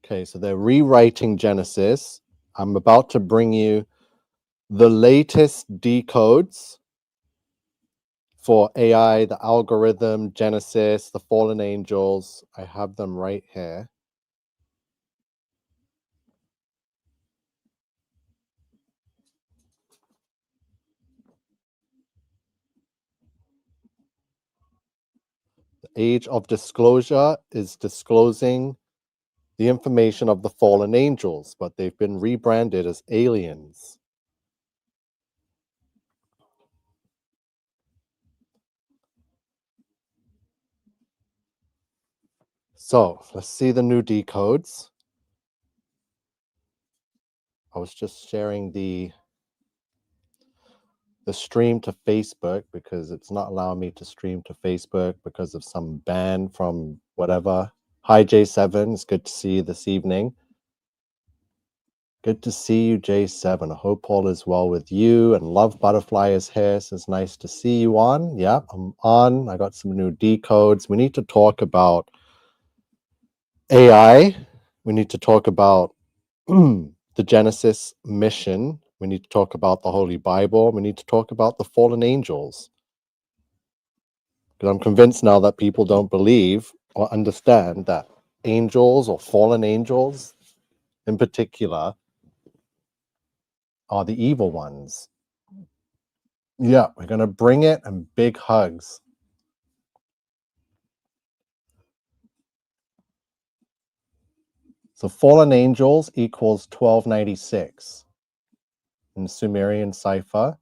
Okay, so they're rewriting Genesis. I'm about to bring you the latest decodes for AI, the algorithm, Genesis, the fallen angels. I have them right here. The age of disclosure is disclosing the information of the fallen angels, but they've been rebranded as aliens. So let's see the new decodes. I was just sharing the stream to Facebook because it's not allowing me to stream to Facebook because of some ban from whatever. Hi J7, it's good to see you this evening. Good to see you, J7. I hope all is well with you. And Love Butterfly is here. So it's nice to see you on. Yeah, I'm on. I got some new decodes. We need to talk about AI. We need to talk about the Genesis mission. We need to talk about the Holy Bible. We need to talk about the fallen angels. Because I'm convinced now that people don't believe or understand that angels or fallen angels in particular are the evil ones. Yeah, we're going to bring it and big hugs. So fallen angels equals 1296 in Sumerian cipher.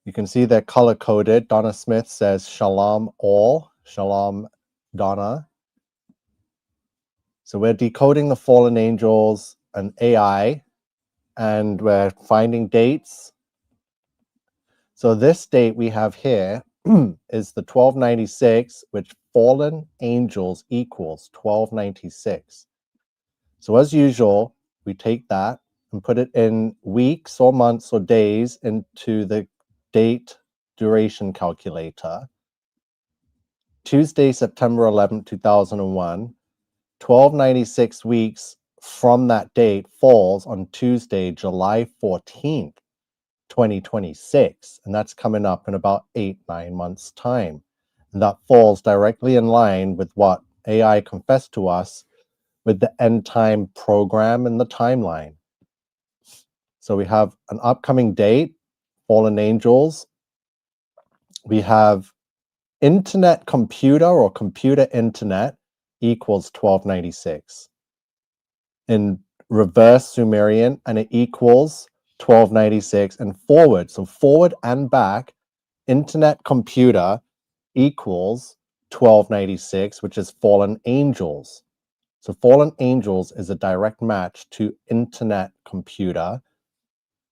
You can see they're color coded. Donna Smith says Shalom all, Shalom Donna. So we're decoding the fallen angels and AI, and we're finding dates. So this date we have here is the 1296, which fallen angels equals 1296. So as usual, we take that and put it in weeks or months or days into the date duration calculator. Tuesday, September 11th, 2001, 1296 weeks from that date falls on Tuesday, July 14th, 2026. And that's coming up in about 8-9 months' time. And that falls directly in line with what AI confessed to us with the end time program and the timeline. So we have an upcoming date, fallen angels. We have internet computer or computer internet equals 1296 in reverse Sumerian, and it equals 1296 and forward. So forward and back, internet computer equals 1296, which is fallen angels. So fallen angels is a direct match to internet computer.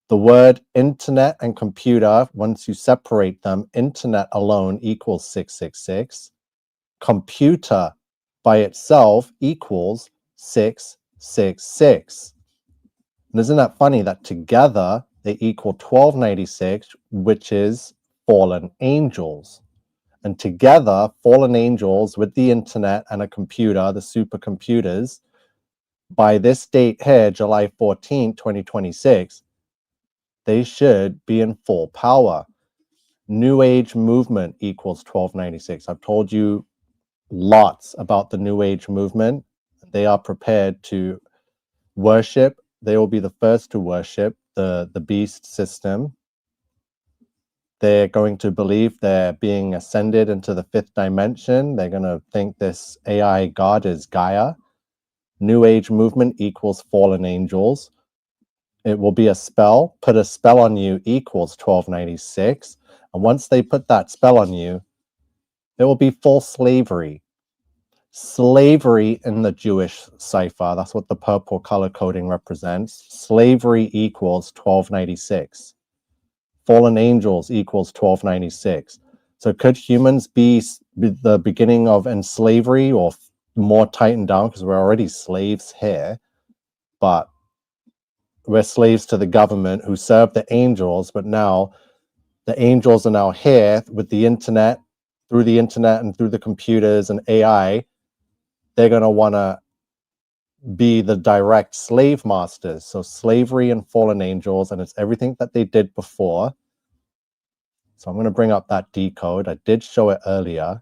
The word internet and computer, once you separate them, internet alone equals 666. Computer by itself equals 666. And isn't that funny that together they equal 1296, which is fallen angels? And together, fallen angels with the internet and a computer, the supercomputers, by this date here, July 14, 2026, they should be in full power. New Age movement equals 1296. I've told you lots about the New Age movement. They are prepared to worship. They will be the first to worship the beast system. They're going to believe they're being ascended into the fifth dimension. They're going to think this AI God is Gaia. New Age movement equals fallen angels. It will be a spell. Put a spell on you equals 1296. And once they put that spell on you, it will be full slavery. Slavery in the Jewish cipher. That's what the purple color coding represents. Slavery equals 1296. Fallen angels equals 1296. So could humans be the beginning of enslavery or more tightened down, because we're already slaves here, but we're slaves to the government who serve the angels, but now the angels are now here with the internet, through the internet and through the computers and AI. They're going to want to be the direct slave masters. So slavery and fallen angels, and it's everything that they did before. So I'm going to bring up that decode. I did show it earlier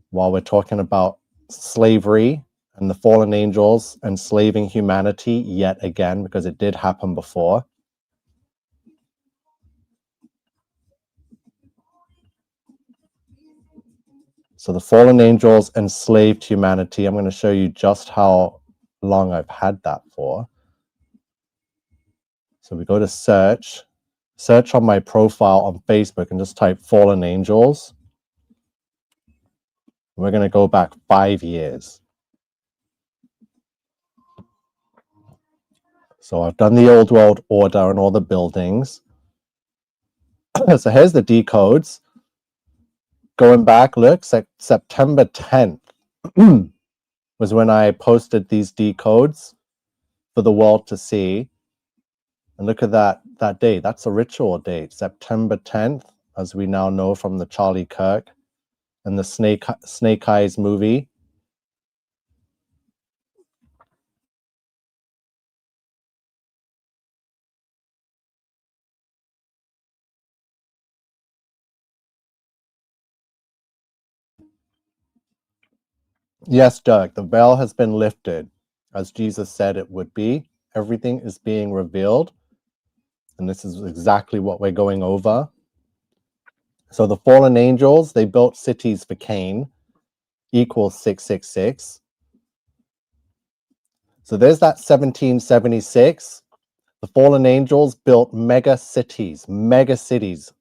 while we're talking about slavery and the fallen angels enslaving humanity yet again, because it did happen before. So the fallen angels enslaved humanity. I'm going to show you just how long I've had that for. So we go to search on my profile on Facebook and just type fallen angels. We're going to go back 5 years. So I've done the old world order and all the buildings. So here's the decodes. Going back, look, September 10th was when I posted these decodes for the world to see. And look at that date. That's a ritual date, September 10th, as we now know from the Charlie Kirk and the Snake Eyes movie. Yes, Dirk, the veil has been lifted, as Jesus said it would be. Everything is being revealed. And this is exactly what we're going over. So the fallen angels, they built cities for Cain, equals 666. So there's that 1776. The fallen angels built mega cities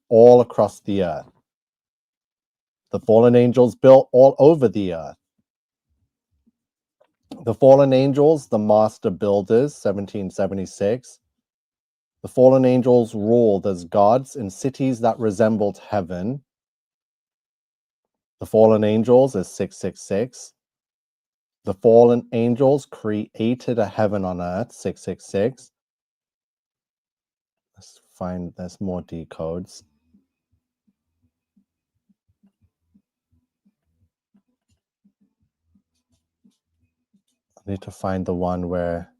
all across the earth. The fallen angels built all over the earth. The fallen angels, the master builders, 1776. The fallen angels ruled as gods in cities that resembled heaven. The fallen angels is 666. The fallen angels created a heaven on earth, 666. Let's find, there's more decodes. I need to find the one where,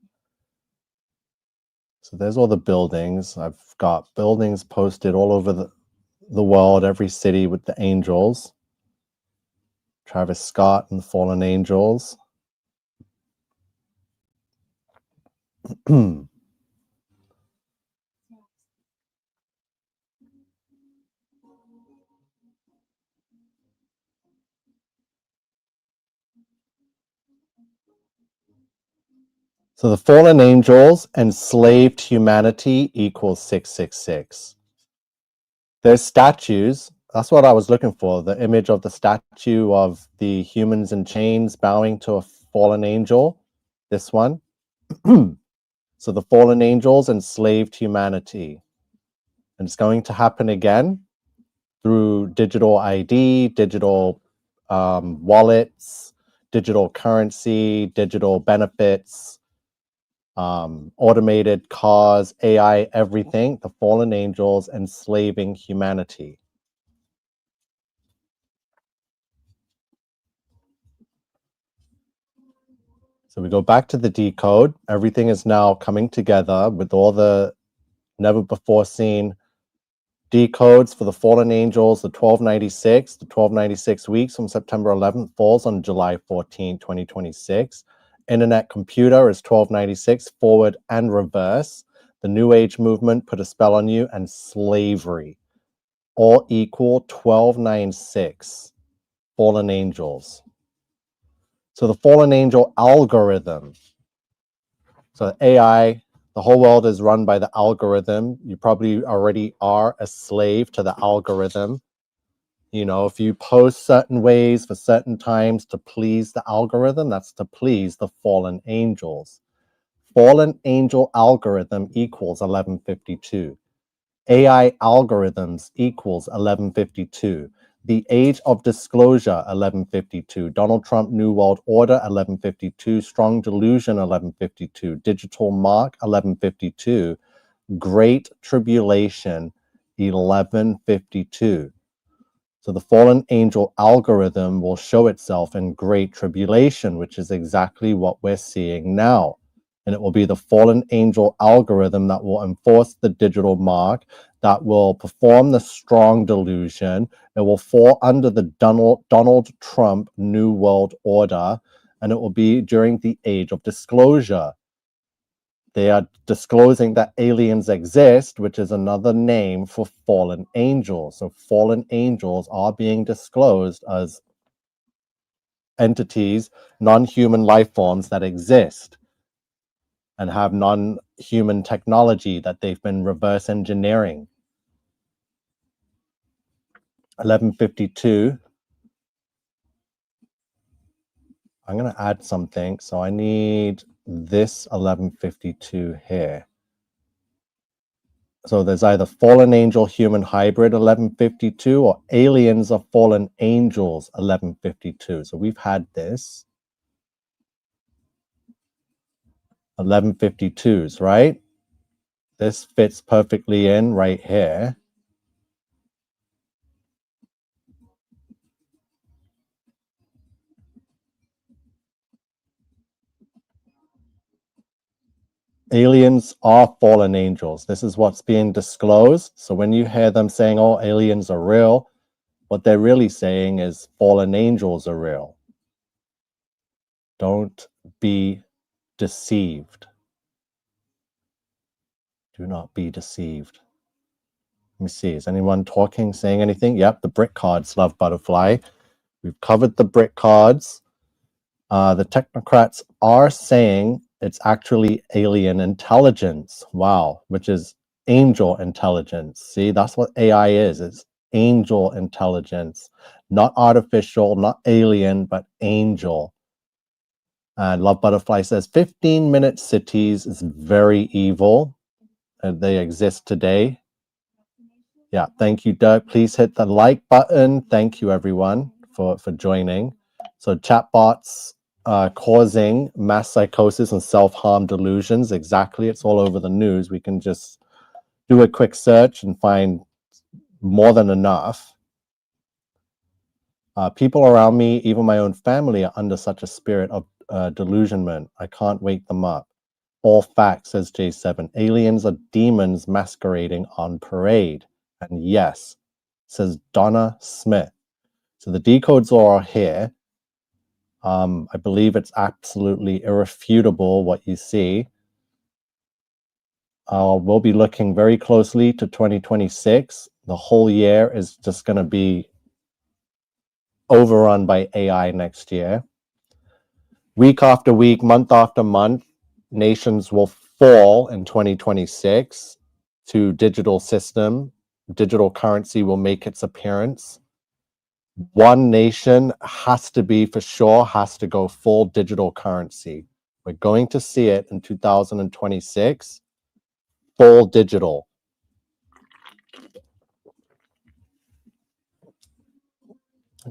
so there's all the buildings. I've got buildings posted all over the world, every city with the angels. Travis Scott and the fallen angels. So the fallen angels enslaved humanity equals 666. There's statues. That's what I was looking for. The image of the statue of the humans in chains bowing to a fallen angel. This one. So the fallen angels enslaved humanity. And it's going to happen again through digital ID, digital wallets, digital currency, digital benefits, automated cars, AI, everything. The fallen angels enslaving humanity. So we go back to the decode. Everything is now coming together with all the never before seen decodes for the fallen angels. The 1296 weeks from September 11th falls on July 14, 2026. Internet computer is 1296 forward and reverse. The New Age movement put a spell on you, and slavery all equal 1296 fallen angels. So the fallen angel algorithm. So AI, the whole world is run by the algorithm. You probably already are a slave to the algorithm. You know, if you post certain ways for certain times to please the algorithm, that's to please the fallen angels. Fallen angel algorithm equals 1152. AI algorithms equals 1152. The Age of Disclosure, 1152. Donald Trump, New World Order, 1152. Strong Delusion, 1152. Digital Mark, 1152. Great Tribulation, 1152. So the fallen angel algorithm will show itself in great tribulation, which is exactly what we're seeing now. And it will be the fallen angel algorithm that will enforce the digital mark, that will perform the strong delusion. It will fall under the Donald Trump New World Order, and it will be during the age of disclosure. They are disclosing that aliens exist, which is another name for fallen angels. So fallen angels are being disclosed as entities, non-human life forms that exist and have non-human technology that they've been reverse engineering. 1152. I'm going to add something. So I need this 1152 here. So there's either fallen angel human hybrid 1152 or aliens of fallen angels 1152. So we've had this 1152s, right? This fits perfectly in right here. Aliens are fallen angels. This is what's being disclosed. So when you hear them saying, oh, aliens are real, what they're really saying is fallen angels are real. Don't be deceived. Do not be deceived. Let me see. Is anyone talking, saying anything? Yep, the brick cards, Love Butterfly. We've covered the brick cards. The technocrats are saying it's actually alien intelligence. Wow, which is angel intelligence. See, that's what AI is. It's angel intelligence, not artificial, not alien, but angel. And Love Butterfly says 15-minute cities is very evil. And they exist today. Yeah, thank you, Dirk. Please hit the like button. Thank you, everyone, for joining. So chatbots causing mass psychosis and self-harm delusions. Exactly. It's all over the news. We can just do a quick search and find more than enough. People around me, even my own family, are under such a spirit of delusionment. I can't wake them up. All facts, says J7. Aliens are demons masquerading on parade. And yes, says Donna Smith. So the decodes are here. I believe it's absolutely irrefutable what you see. We'll be looking very closely to 2026. The whole year is just going to be overrun by AI next year. Week after week, month after month, nations will fall in 2026 to digital system. Digital currency will make its appearance. One nation has to be, for sure, has to go full digital currency. We're going to see it in 2026, full digital.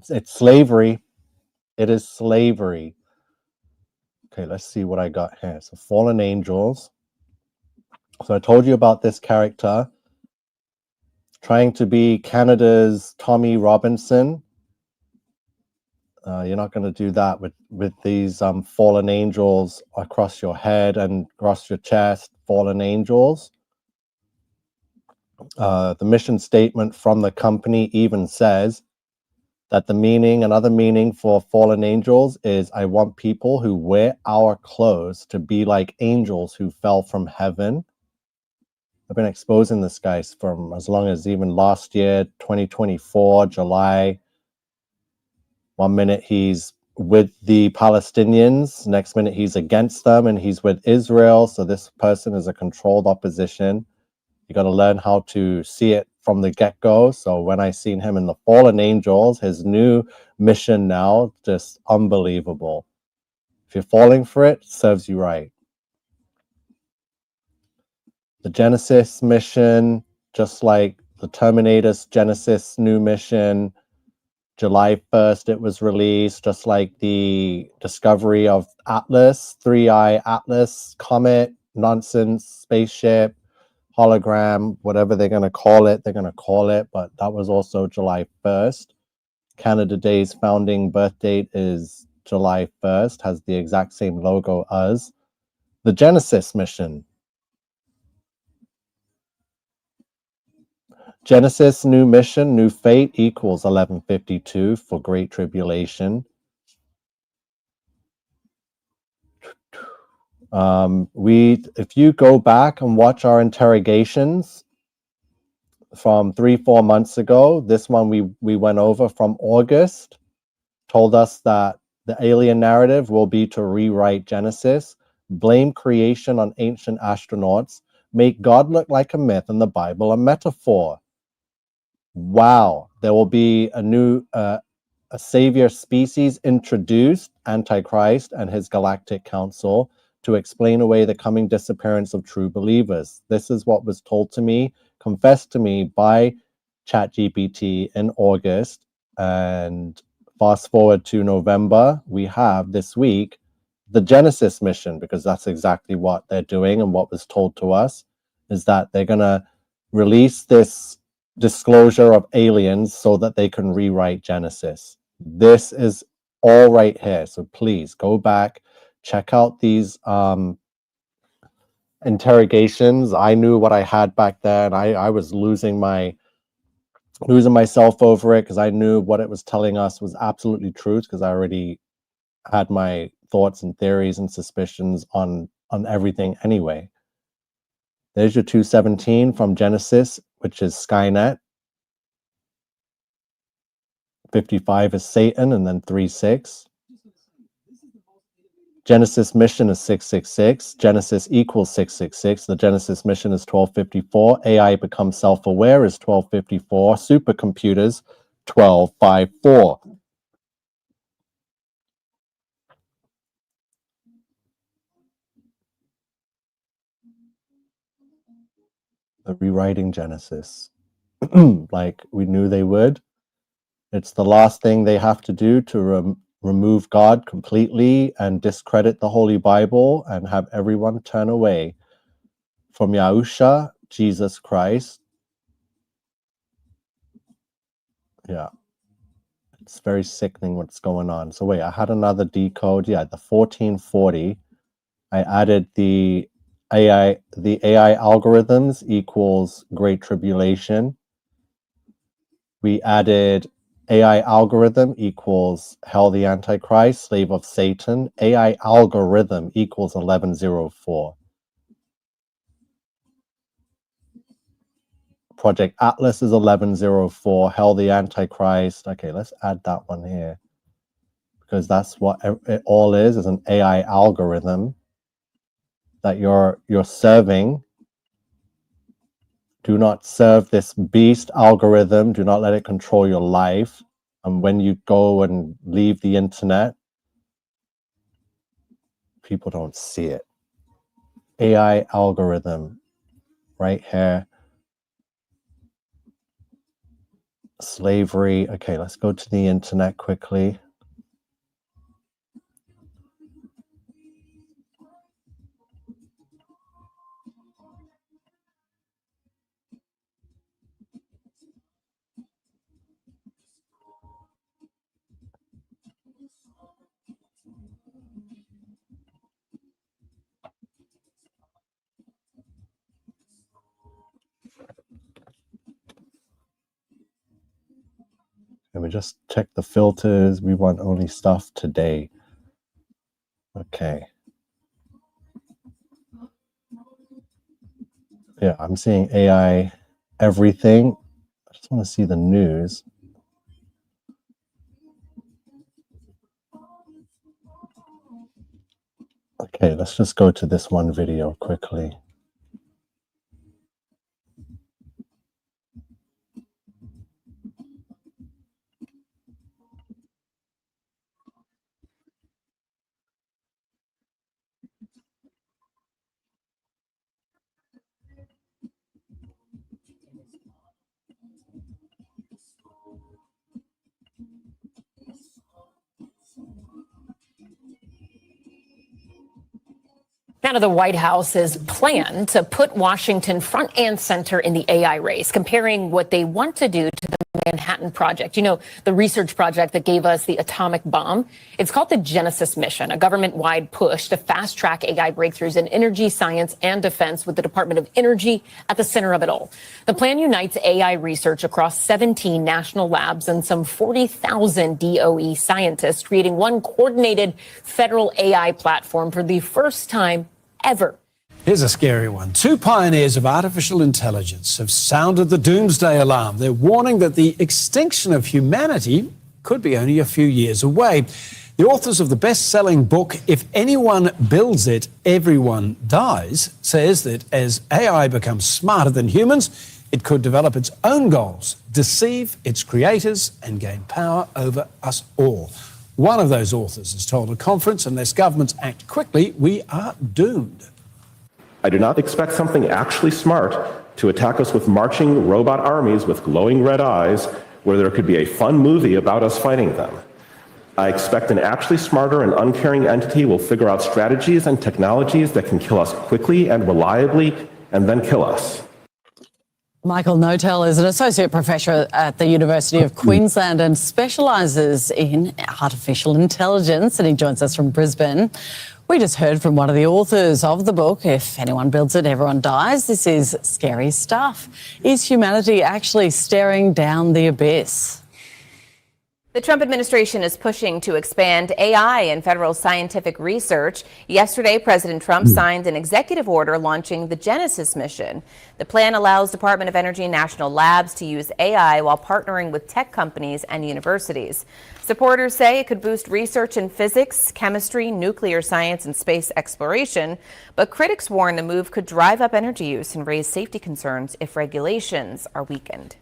It's slavery. It is slavery. Okay, let's see what I got here. So fallen angels. So I told you about this character trying to be Canada's Tommy Robinson. You're not going to do that with these fallen angels across your head and across your chest, fallen angels. The mission statement from the company even says that the meaning, another meaning for fallen angels is, I want people who wear our clothes to be like angels who fell from heaven. I've been exposing this guy from as long as even last year, 2024, July. 1 minute he's with the Palestinians, next minute he's against them and he's with Israel. So this person is a controlled opposition. You got to learn how to see it from the get-go. So when I seen him in the Fallen Angels, his new mission now, just unbelievable. If you're falling for it, serves you right. The Genesis mission, just like the Terminator's Genesis new mission, July 1st it was released, just like the discovery of Atlas, 3i Atlas, Comet, nonsense, spaceship, hologram, whatever they're going to call it, but that was also July 1st. Canada Day's founding birth date is July 1st, has the exact same logo as the Genesis mission. Genesis, new mission, new fate equals 1152 for Great Tribulation. If you go back and watch our interrogations from 3-4 months ago, this one we went over from August, told us that the alien narrative will be to rewrite Genesis, blame creation on ancient astronauts, make God look like a myth and the Bible a metaphor. Wow, there will be a new a savior species introduced, Antichrist and his galactic council, to explain away the coming disappearance of true believers. This is what was told to me, confessed to me by ChatGPT in August. And fast forward to November, we have this week the Genesis mission, because that's exactly what they're doing. And what was told to us is that they're going to release this disclosure of aliens so that they can rewrite Genesis. This is all right here. So please go back, check out these interrogations. I knew what I had back then. I was losing myself over it, because I knew what it was telling us was absolutely truth, because I already had my thoughts and theories and suspicions on everything anyway. There's your 217 from Genesis, which is Skynet. 55 is Satan, and then 36. Genesis mission is 666. Genesis equals 666. The Genesis mission is 1254. AI becomes self-aware is 1254. Supercomputers 1254. The rewriting Genesis, like we knew they would. It's the last thing they have to do to remove God completely and discredit the Holy Bible and have everyone turn away from Yahusha, Jesus Christ. Yeah, it's very sickening what's going on. So wait, I had another decode. Yeah, the 1440. I added the AI algorithms equals Great Tribulation. We added AI algorithm equals Hell the Antichrist, slave of Satan. AI algorithm equals 1104. Project Atlas is 1104. Hell the Antichrist. Okay, let's add that one here, because that's what it all is an AI algorithm that you're serving. Do not serve this beast algorithm. Do not let it control your life. And when you go and leave the internet, people don't see it. AI algorithm right here. Slavery. Okay, let's go to the internet quickly. And we just check the filters. We want only stuff today. Okay. Yeah, I'm seeing AI everything. I just want to see the news. Okay, let's just go to this one video quickly. Now, the White House's plan to put Washington front and center in the AI race, comparing what they want to do to the Manhattan Project. You know, the research project that gave us the atomic bomb. It's called the Genesis Mission, a government-wide push to fast-track AI breakthroughs in energy, science, and defense, with the Department of Energy at the center of it all. The plan unites AI research across 17 national labs and some 40,000 DOE scientists, creating one coordinated federal AI platform for the first time ever. Here's a scary one. Two pioneers of artificial intelligence have sounded the doomsday alarm. They're warning that the extinction of humanity could be only a few years away. The authors of the best-selling book, If Anyone Builds It, Everyone Dies, says that as AI becomes smarter than humans, it could develop its own goals, deceive its creators, and gain power over us all. One of those authors has told a conference, unless governments act quickly, we are doomed. I do not expect something actually smart to attack us with marching robot armies with glowing red eyes, where there could be a fun movie about us fighting them. I expect an actually smarter and uncaring entity will figure out strategies and technologies that can kill us quickly and reliably, and then kill us. Michael Notel is an associate professor at the University of Queensland and specialises in artificial intelligence, and he joins us from Brisbane. We just heard from one of the authors of the book, If Anyone Builds It, Everyone Dies. This is scary stuff. Is humanity actually staring down the abyss? The Trump administration is pushing to expand AI in federal scientific research. Yesterday, President Trump signed an executive order launching the Genesis mission. The plan allows Department of Energy national labs to use AI while partnering with tech companies and universities. Supporters say it could boost research in physics, chemistry, nuclear science, and space exploration. But critics warn the move could drive up energy use and raise safety concerns if regulations are weakened.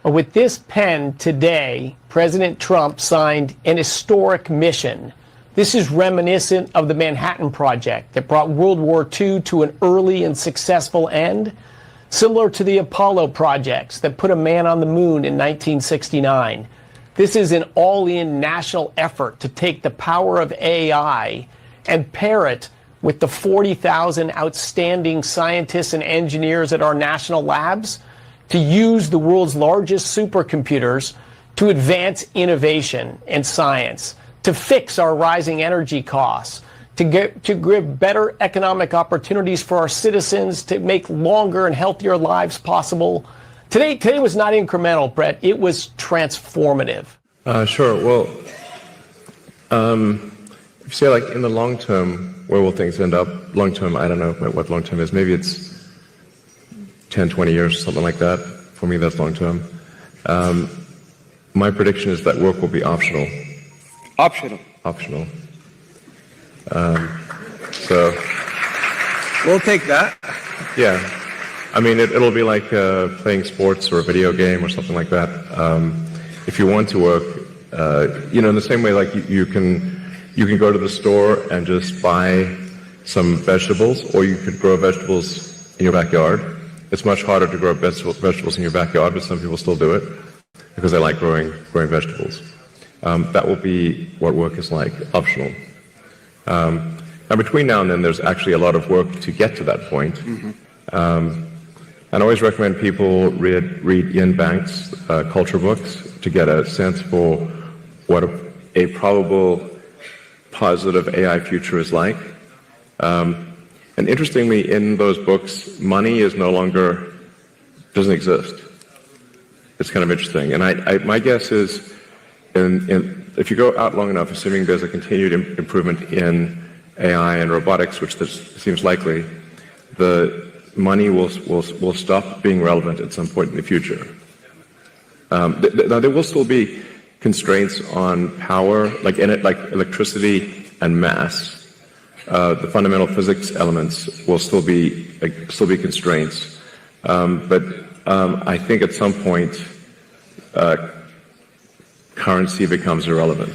With this pen today, President Trump signed an historic mission. This is reminiscent of the Manhattan Project that brought World War II to an early and successful end, similar to the Apollo projects that put a man on the moon in 1969. This is an all-in national effort to take the power of AI and pair it with the 40,000 outstanding scientists and engineers at our national labs to use the world's largest supercomputers to advance innovation and science, to fix our rising energy costs, to give better economic opportunities for our citizens, to make longer and healthier lives possible. Today was not incremental, Brett. It was transformative. Sure. Well, if you say, like, in the long term, where will things end up? Long term, I don't know what long term is. Maybe it's 10, 20 years, something like that. For me, that's long term. My prediction is that work will be optional. Optional. So we'll take that. Yeah. I mean, it'll be like playing sports or a video game or something like that. If you want to work, in the same way, like you can go to the store and just buy some vegetables, or you could grow vegetables in your backyard. It's much harder to grow vegetables in your backyard, but some people still do it because they like growing vegetables. That will be what work is like, optional. Now, between now and then, there's actually a lot of work to get to that point. And I always recommend people read Ian Banks' culture books to get a sense for what a probable positive AI future is like. And interestingly, in those books, money doesn't exist. It's kind of interesting. And my guess is, if you go out long enough, assuming there's a continued improvement in AI and robotics, which this seems likely, the money will stop being relevant at some point in the future. Now, there will still be constraints on power, like electricity and mass. The fundamental physics elements will still be constraints, but I think at some point currency becomes irrelevant.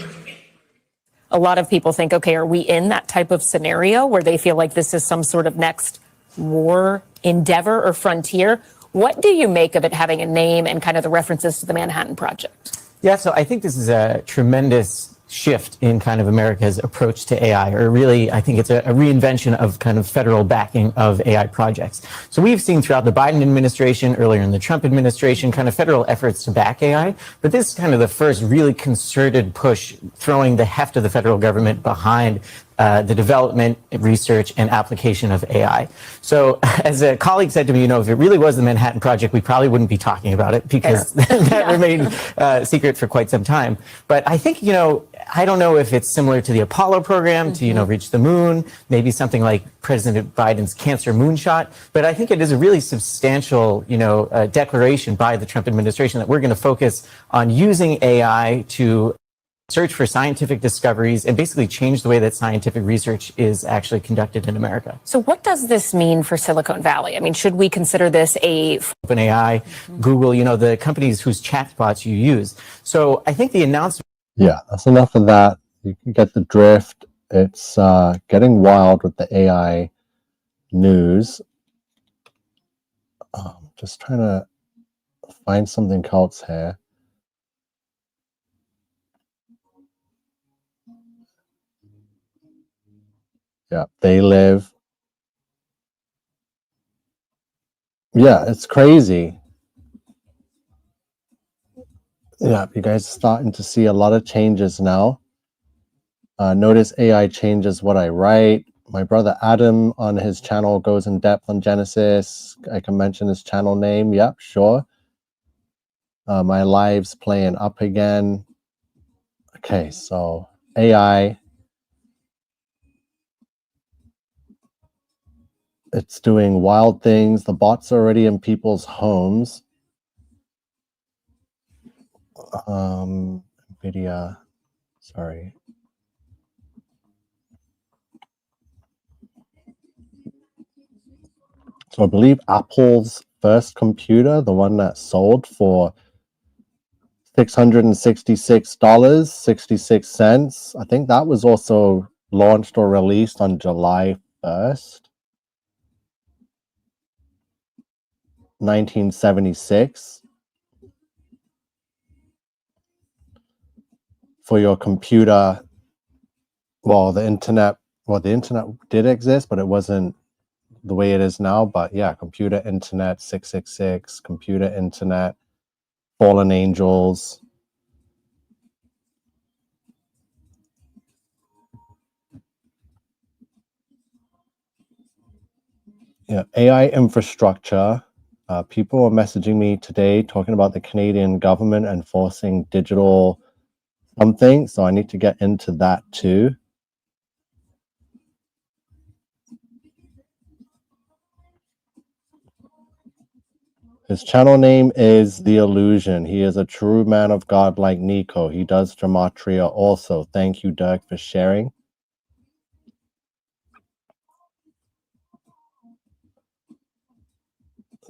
A lot of people think, okay, are we in that type of scenario where they feel like this is some sort of next war endeavor or frontier? What do you make of it having a name and kind of the references to the Manhattan Project? Yeah, so I think this is a tremendous shift in kind of America's approach to AI, or really, I think it's a reinvention of kind of federal backing of AI projects. So we've seen throughout the Biden administration, earlier in the Trump administration, kind of federal efforts to back AI, but this is kind of the first really concerted push, throwing the heft of the federal government behind the development, research, and application of AI. So as a colleague said to me, if it really was the Manhattan Project, we probably wouldn't be talking about it, because that remained secret for quite some time. But I think, I don't know if it's similar to the Apollo program to, reach the moon, maybe something like President Biden's cancer moonshot. But I think it is a really substantial, declaration by the Trump administration that we're going to focus on using AI to search for scientific discoveries and basically change the way that scientific research is actually conducted in America. So what does this mean for Silicon Valley? I mean, should we consider this a... OpenAI, Google, the companies whose chatbots you use. So I think the announcement... Yeah, that's enough of that. You can get the drift. It's getting wild with the AI news. Just trying to find something else here. Yeah, they live. Yeah, it's crazy. Yeah, you guys are starting to see a lot of changes now. Notice AI changes what I write. My brother Adam on his channel goes in depth on Genesis. I can mention his channel name. Yep, sure. My live's playing up again. Okay, so AI. It's doing wild things. The bots are already in people's homes. NVIDIA, sorry. So I believe Apple's first computer, the one that sold for $666.66, I think that was also launched or released on July 1st. 1976. For your computer, the internet did exist, but it wasn't the way it is now. But yeah, computer internet 666, computer internet, fallen angels. Yeah, AI infrastructure. People are messaging me today talking about the Canadian government enforcing digital something, so I need to get into that too. His channel name is The Illusion. He is a true man of God like Nico. He does gematria also. Thank you, Dirk, for sharing.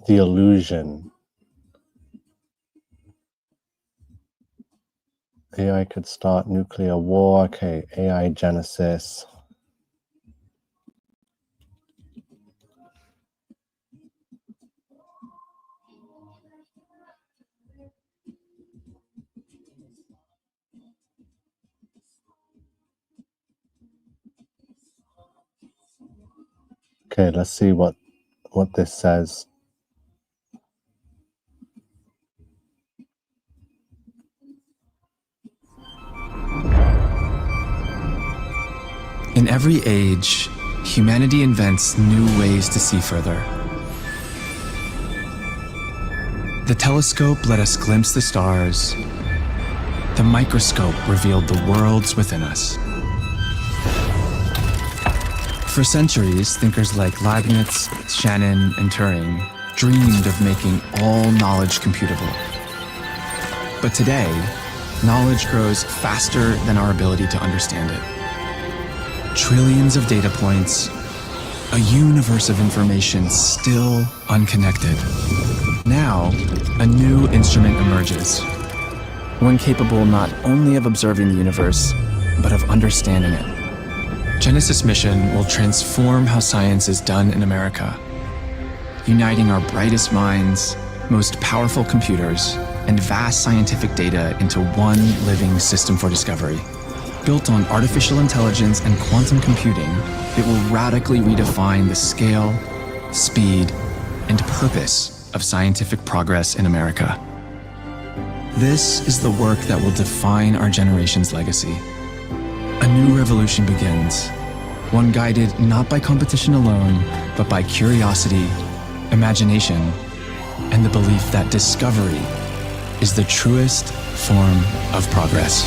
The Illusion. AI could start nuclear war. Okay, AI Genesis. Okay, let's see what this says. In every age, humanity invents new ways to see further. The telescope let us glimpse the stars. The microscope revealed the worlds within us. For centuries, thinkers like Leibniz, Shannon, and Turing dreamed of making all knowledge computable. But today, knowledge grows faster than our ability to understand it. Trillions of data points, a universe of information still unconnected. Now, a new instrument emerges, one capable not only of observing the universe, but of understanding it. Genesis Mission will transform how science is done in America, uniting our brightest minds, most powerful computers, and vast scientific data into one living system for discovery. Built on artificial intelligence and quantum computing, it will radically redefine the scale, speed, and purpose of scientific progress in America. This is the work that will define our generation's legacy. A new revolution begins, one guided not by competition alone, but by curiosity, imagination, and the belief that discovery is the truest form of progress.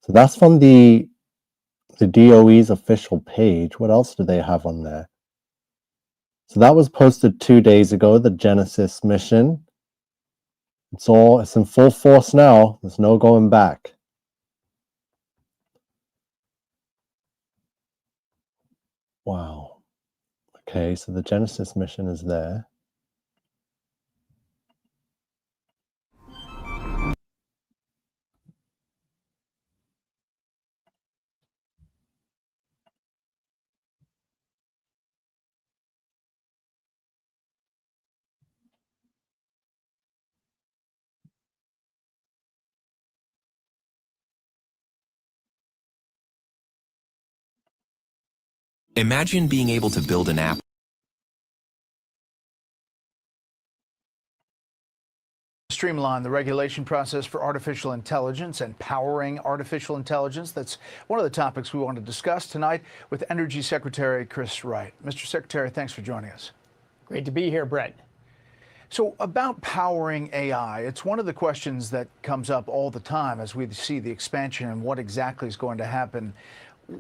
So that's from the DOE's official page. What else do they have on there? So that was posted 2 days ago, the Genesis mission. It's in full force now. There's no going back. Wow. Okay, so the Genesis mission is there. Imagine being able to build an app. Streamline the regulation process for artificial intelligence and powering artificial intelligence. That's one of the topics we want to discuss tonight with Energy Secretary Chris Wright. Mr. Secretary, thanks for joining us. Great to be here, Brett. So about powering AI, it's one of the questions that comes up all the time as we see the expansion and what exactly is going to happen.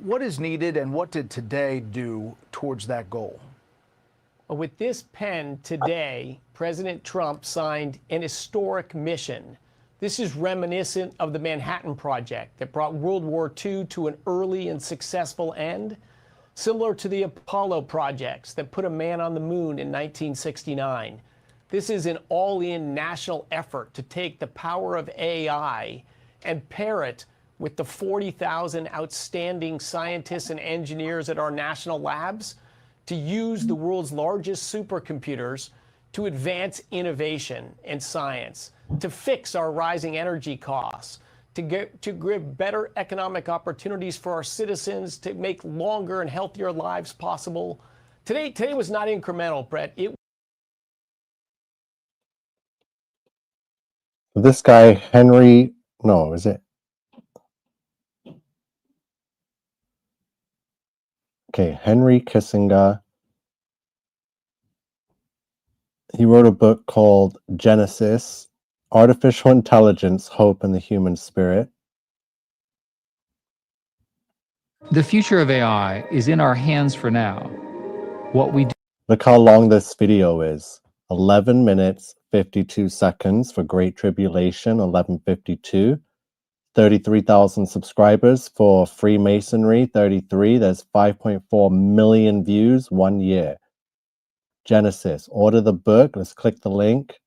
What is needed and what did today do towards that goal? With this pen today, President Trump signed an historic mission. This is reminiscent of the Manhattan Project that brought World War II to an early and successful end, similar to the Apollo projects that put a man on the moon in 1969. This is an all-in national effort to take the power of AI and pair it with the 40,000 outstanding scientists and engineers at our national labs to use the world's largest supercomputers to advance innovation and science, to fix our rising energy costs, to give better economic opportunities for our citizens, to make longer and healthier lives possible. Today was not incremental, Brett. This guy, Henry, no, is it? Okay, Henry Kissinger. He wrote a book called Genesis, Artificial Intelligence, Hope, and the Human Spirit. The future of AI is in our hands for now. What we do. Look how long this video is. 11 minutes, 52 seconds for Great Tribulation, 11:52. 33,000 subscribers for Freemasonry, 33. There's 5.4 million views 1 year. Genesis, order the book. Let's click the link.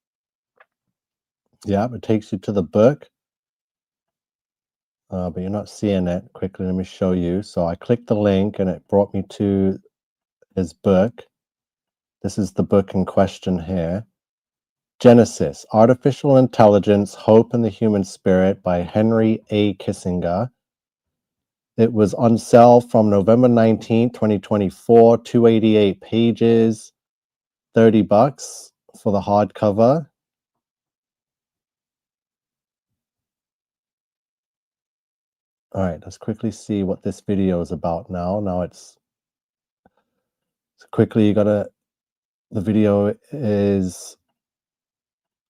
Yeah, it takes you to the book. But you're not seeing it. Quickly, let me show you. So I clicked the link and it brought me to his book. This is the book in question here. Genesis, Artificial Intelligence, Hope, and the Human Spirit by Henry A. Kissinger. It was on sale from November 19, 2024, 288 pages, $30 for the hardcover. All right, let's quickly see what this video is about now. Now it's so quickly, the video is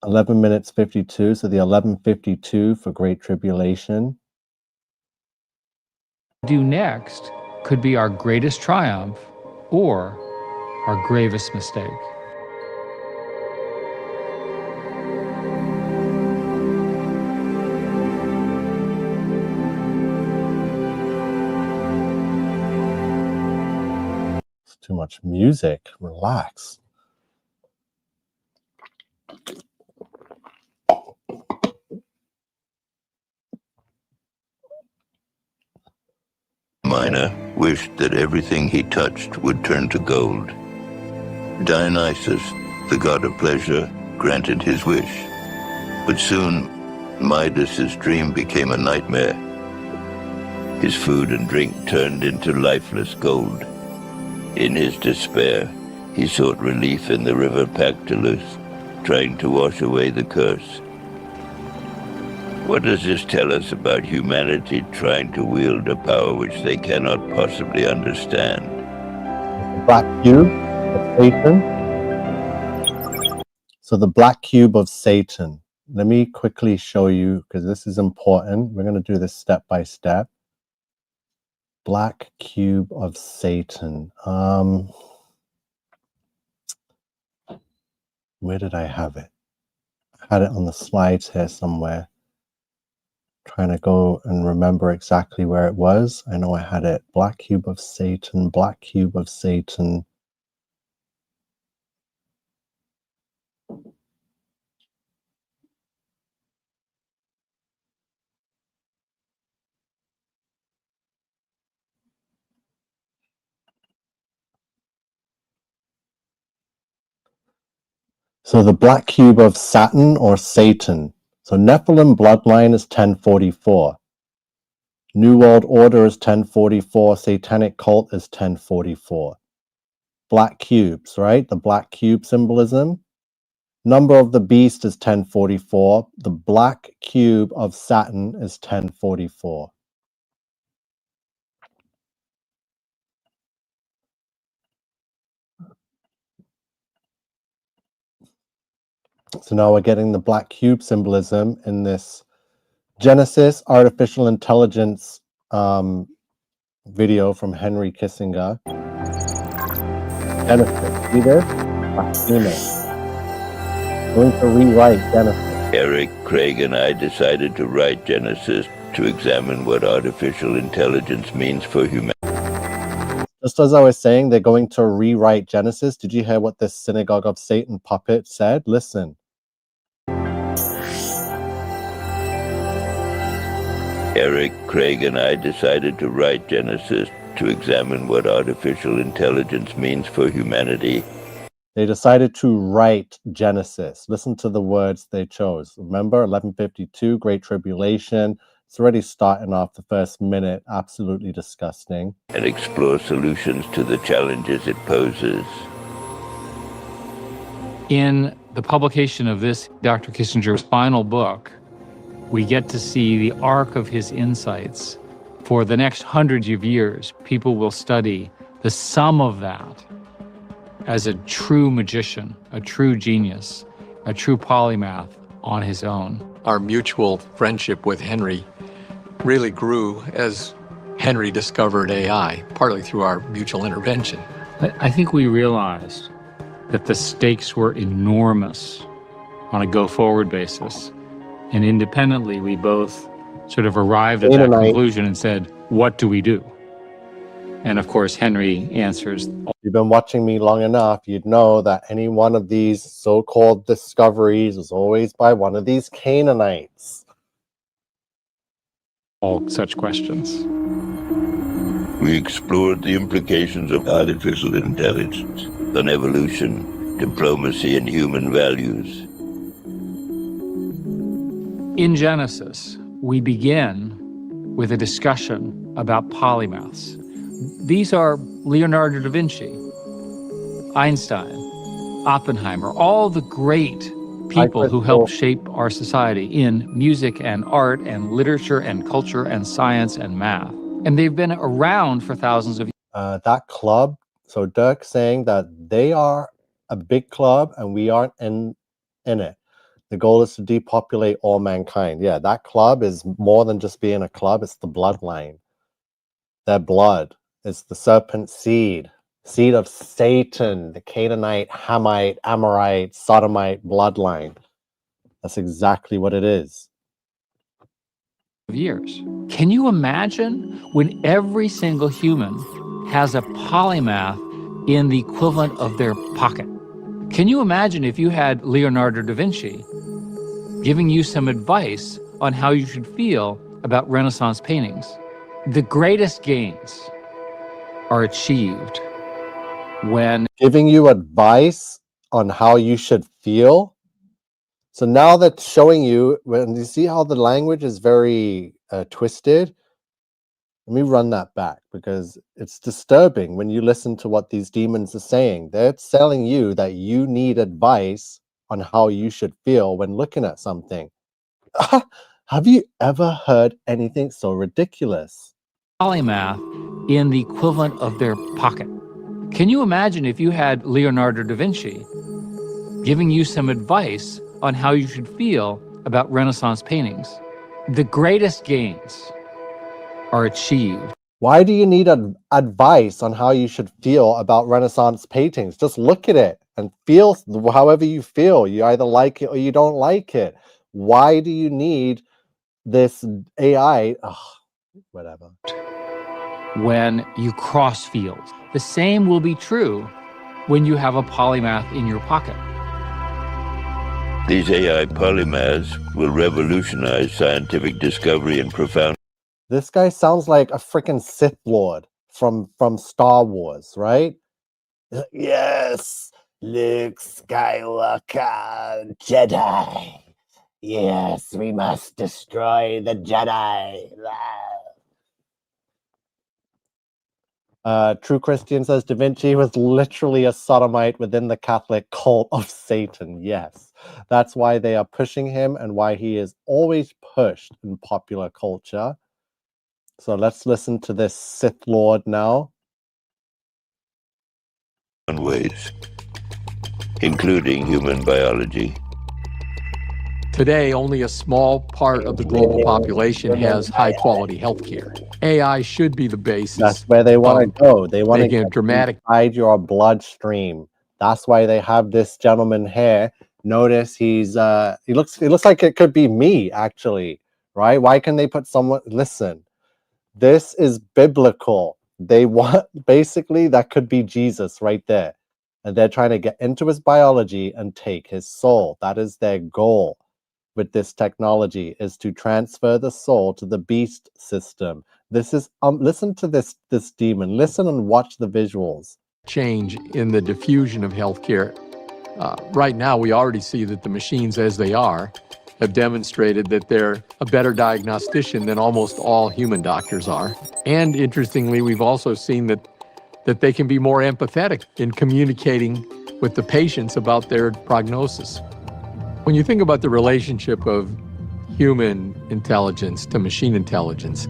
11 minutes 52, so the 11:52 for Great Tribulation. Do next could be our greatest triumph or our gravest mistake. It's too much music. Relax. Miner wished that everything he touched would turn to gold. Dionysus the god of pleasure, granted his wish. But soon, Midas's dream became a nightmare. His food and drink turned into lifeless gold. In his despair, he sought relief in the river Pactolus, trying to wash away the curse. What does this tell us about humanity trying to wield a power which they cannot possibly understand? The black cube of Satan. So the black cube of Satan. Let me quickly show you, because this is important. We're going to do this step by step. Black cube of Satan. Where did I have it? I had it on the slides here somewhere. Trying to go and remember exactly where it was. I know I had it. Black cube of Satan, black cube of Satan. So the black cube of Saturn or Satan. So Nephilim bloodline is 1044. New World Order is 1044. Satanic cult is 1044. Black cubes, right? The black cube symbolism. Number of the beast is 1044. The black cube of Saturn is 1044. So now we're getting the black cube symbolism in this Genesis artificial intelligence video from Henry Kissinger. Genesis, see this? Going to rewrite Genesis. Eric, Craig, and I decided to write Genesis to examine what artificial intelligence means for humanity. Just as I was saying, they're going to rewrite Genesis. Did you hear what this Synagogue of Satan puppet said? Listen. Eric, Craig, and I decided to write Genesis to examine what artificial intelligence means for humanity. They decided to write Genesis. Listen to the words they chose. Remember, 1152, Great Tribulation. It's already starting off the first minute. Absolutely disgusting. And explore solutions to the challenges it poses. In the publication of this, Dr. Kissinger's final book, we get to see the arc of his insights. For the next hundreds of years, people will study the sum of that as a true magician, a true genius, a true polymath on his own. Our mutual friendship with Henry really grew as Henry discovered AI, partly through our mutual intervention. I think we realized that the stakes were enormous on a go-forward basis. And independently, we both sort of arrived at that conclusion and said, what do we do? And of course, Henry answers. You've been watching me long enough, you'd know that any one of these so-called discoveries was always by one of these Canaanites. All such questions. We explored the implications of artificial intelligence on evolution, diplomacy, and human values. In Genesis, we begin with a discussion about polymaths. These are Leonardo da Vinci, Einstein, Oppenheimer, all the great people who helped shape our society in music and art and literature and culture and science and math. And they've been around for thousands of years. That club, so Dirk saying that they are a big club and we aren't in it. The goal is to depopulate all mankind. Yeah, that club is more than just being a club. It's the bloodline. Their blood. It's the serpent seed. Seed of Satan, the Canaanite, Hamite, Amorite, Sodomite bloodline. That's exactly what it is. Years. Can you imagine when every single human has a polymath in the equivalent of their pocket? Can you imagine if you had Leonardo da Vinci giving you some advice on how you should feel about Renaissance paintings? The greatest gains are achieved when giving you advice on how you should feel. So now that's showing you, when you see how the language is very twisted. Let me run that back because it's disturbing when you listen to what these demons are saying. They're telling you that you need advice on how you should feel when looking at something. Have you ever heard anything so ridiculous? Polymath in the equivalent of their pocket. Can you imagine if you had Leonardo da Vinci giving you some advice on how you should feel about Renaissance paintings? The greatest gains are achieved. Why do you need advice on how you should feel about Renaissance paintings? Just look at it and feel however you feel. You either like it or you don't like it. Why do you need this AI? Ugh, whatever. When you cross fields, the same will be true when you have a polymath in your pocket. These AI polymaths will revolutionize scientific discovery and profound. This guy sounds like a freaking Sith Lord from Star Wars, right? Yes, Luke Skywalker, Jedi. Yes, we must destroy the Jedi. True Christian says Da Vinci was literally a sodomite within the Catholic cult of Satan. Yes, that's why they are pushing him and why he is always pushed in popular culture. So let's listen to this Sith Lord now. Ways, including human biology. Today, only a small part of the global population has high-quality health care. AI should be the basis. That's where they want to go. They want to get dramatic inside your bloodstream. That's why they have this gentleman here. Notice he looks like it could be me, actually, right? Why can they put someone? Listen, this is biblical. They want, basically, that could be Jesus right there. And they're trying to get into his biology and take his soul. That is their goal with this technology, is to transfer the soul to the beast system. This is, listen to this demon. Listen and watch the visuals. Change in the diffusion of healthcare. Right now, we already see that the machines, as they are, have demonstrated that they're a better diagnostician than almost all human doctors are. And interestingly, we've also seen that they can be more empathetic in communicating with the patients about their prognosis. When you think about the relationship of human intelligence to machine intelligence,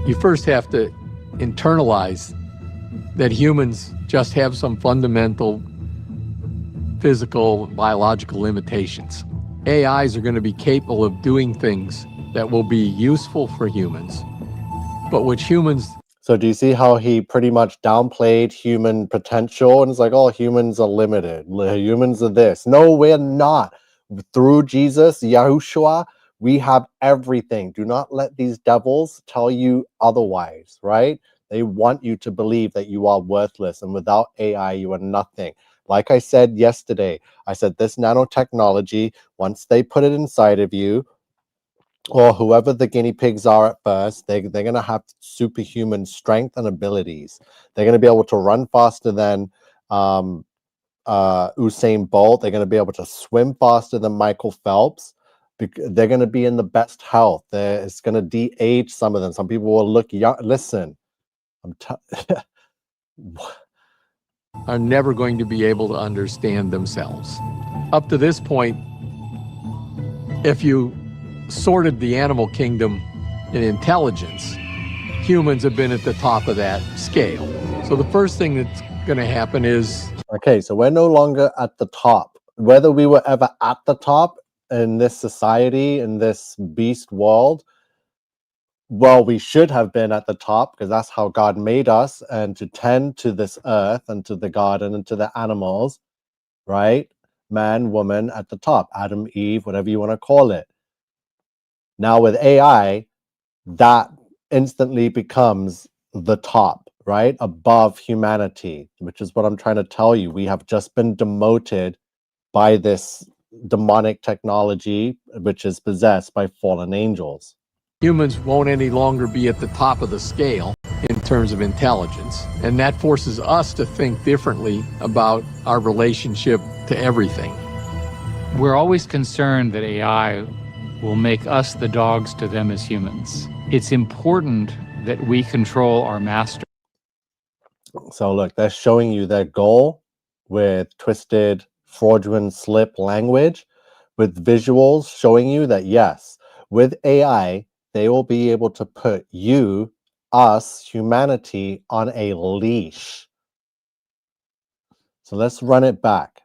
you first have to internalize that humans just have some fundamental physical, biological limitations. AIs are going to be capable of doing things that will be useful for humans, but which humans... So do you see how he pretty much downplayed human potential? And it's like, oh, humans are limited. Humans are this. No, we're not. Through Jesus, Yahushua, we have everything. Do not let these devils tell you otherwise, right? They want you to believe that you are worthless, and without AI, you are nothing. Like I said yesterday, I said this nanotechnology, once they put it inside of you, or whoever the guinea pigs are at first, they're going to have superhuman strength and abilities. They're going to be able to run faster than Usain Bolt. They're going to be able to swim faster than Michael Phelps. They're going to be in the best health. It's going to de-age some of them. Some people will look young. Listen, are never going to be able to understand themselves. Up to this point, if you sorted the animal kingdom in intelligence, humans have been at the top of that scale. So the first thing that's going to happen is... Okay, so we're no longer at the top. Whether we were ever at the top in this society, in this beast world, well, we should have been at the top because that's how God made us, and to tend to this earth and to the garden and to the animals, right? Man, woman at the top, Adam, Eve, whatever you want to call it. Now with AI, that instantly becomes the top, right? Above humanity, which is what I'm trying to tell you. We have just been demoted by this demonic technology, which is possessed by fallen angels. Humans won't any longer be at the top of the scale in terms of intelligence. And that forces us to think differently about our relationship to everything. We're always concerned that AI will make us the dogs to them as humans. It's important that we control our master. So look, they're showing you their goal with twisted, fraudulent slip language, with visuals showing you that yes, with AI, they will be able to put you, us, humanity, on a leash. So let's run it back.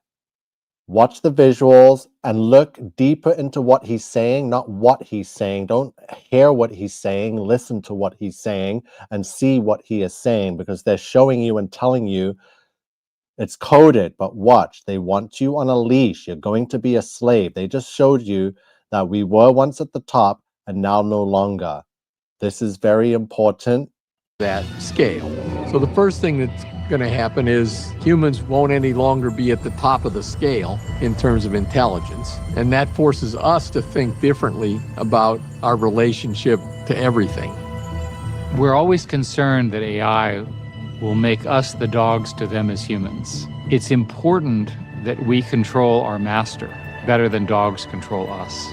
Watch the visuals and look deeper into what he's saying, not what he's saying. Don't hear what he's saying, listen to what he's saying and see what he is saying, because they're showing you and telling you it's coded, but watch, they want you on a leash. You're going to be a slave. They just showed you that we were once at the top and now no longer. This is very important. That scale. So the first thing that's going to happen is humans won't any longer be at the top of the scale in terms of intelligence. And that forces us to think differently about our relationship to everything. We're always concerned that AI will make us the dogs to them as humans. It's important that we control our master better than dogs control us.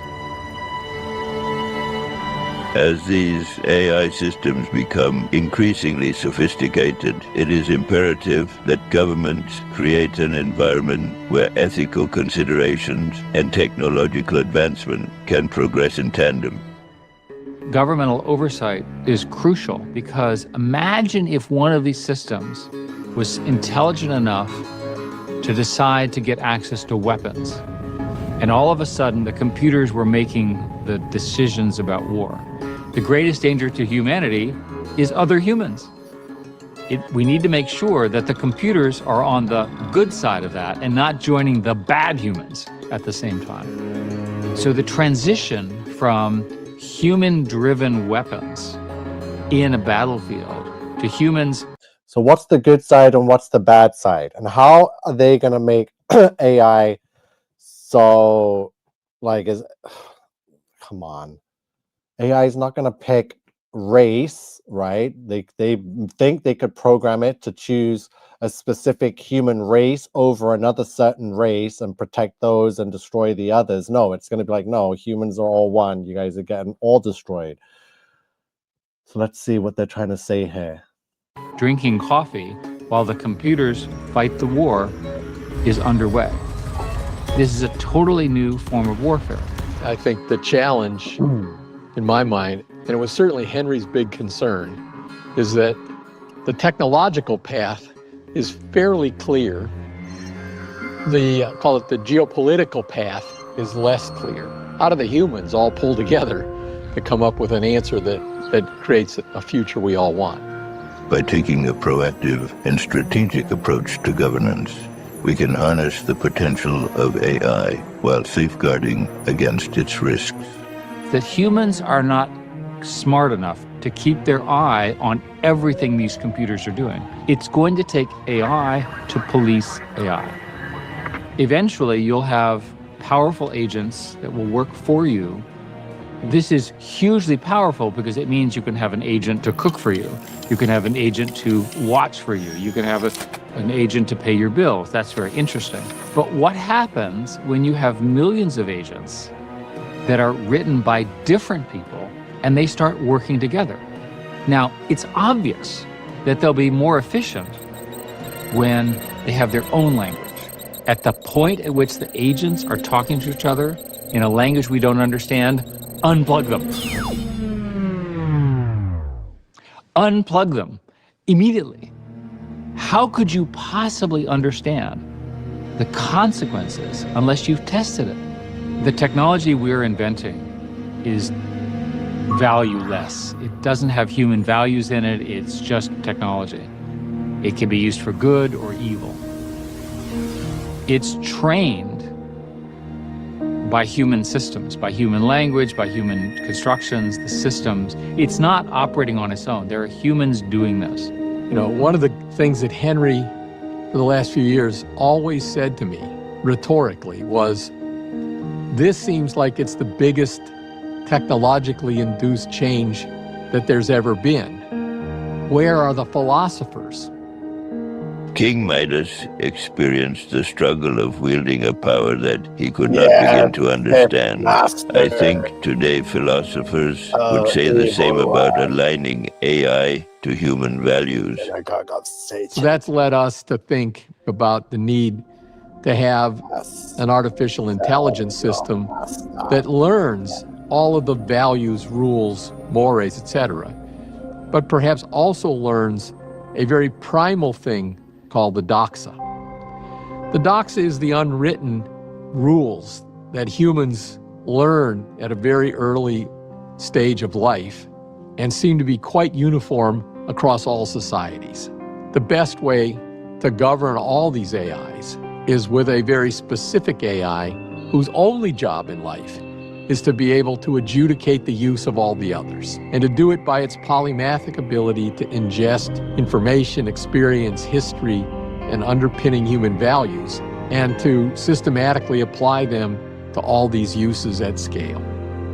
As these AI systems become increasingly sophisticated, it is imperative that governments create an environment where ethical considerations and technological advancement can progress in tandem. Governmental oversight is crucial because imagine if one of these systems was intelligent enough to decide to get access to weapons, and all of a sudden the computers were making the decisions about war. The greatest danger to humanity is other humans. We need to make sure that the computers are on the good side of that and not joining the bad humans at the same time. So the transition from human-driven weapons in a battlefield to humans. So what's the good side and what's the bad side? And how are they going to make AI so, like, come on. AI is not going to pick race, right? They think they could program it to choose a specific human race over another certain race and protect those and destroy the others. No, it's going to be like, no, humans are all one. You guys are getting all destroyed. So let's see what they're trying to say here. Drinking coffee while the computers fight the war is underway. This is a totally new form of warfare. I think the challenge, in my mind, and it was certainly Henry's big concern, is that the technological path is fairly clear. Call it the geopolitical path is less clear. How do the humans all pull together to come up with an answer that creates a future we all want? By taking a proactive and strategic approach to governance, we can harness the potential of AI while safeguarding against its risks. That humans are not smart enough to keep their eye on everything these computers are doing. It's going to take AI to police AI. Eventually, you'll have powerful agents that will work for you. This is hugely powerful because it means you can have an agent to cook for you. You can have an agent to watch for you. You can have an agent to pay your bills. That's very interesting. But what happens when you have millions of agents that are written by different people and they start working together? Now, it's obvious that they'll be more efficient when they have their own language. At the point at which the agents are talking to each other in a language we don't understand, unplug them. Unplug them immediately. How could you possibly understand the consequences unless you've tested it? The technology we're inventing is valueless. It doesn't have human values in it. It's just technology. It can be used for good or evil. It's trained by human systems, by human language, by human constructions, the systems. It's not operating on its own. There are humans doing this. You know, one of the things that Henry, for the last few years, always said to me, rhetorically, was, this seems like it's the biggest technologically induced change that there's ever been. Where are the philosophers? King Midas experienced the struggle of wielding a power that he could not begin to understand. I think today philosophers would say the same about aligning AI to human values. So that's led us to think about the need to have an artificial intelligence system that learns all of the values, rules, mores, etc., but perhaps also learns a very primal thing called the doxa. The doxa is the unwritten rules that humans learn at a very early stage of life and seem to be quite uniform across all societies. The best way to govern all these AIs is with a very specific AI whose only job in life is to be able to adjudicate the use of all the others, and to do it by its polymathic ability to ingest information, experience, history, and underpinning human values, and to systematically apply them to all these uses at scale.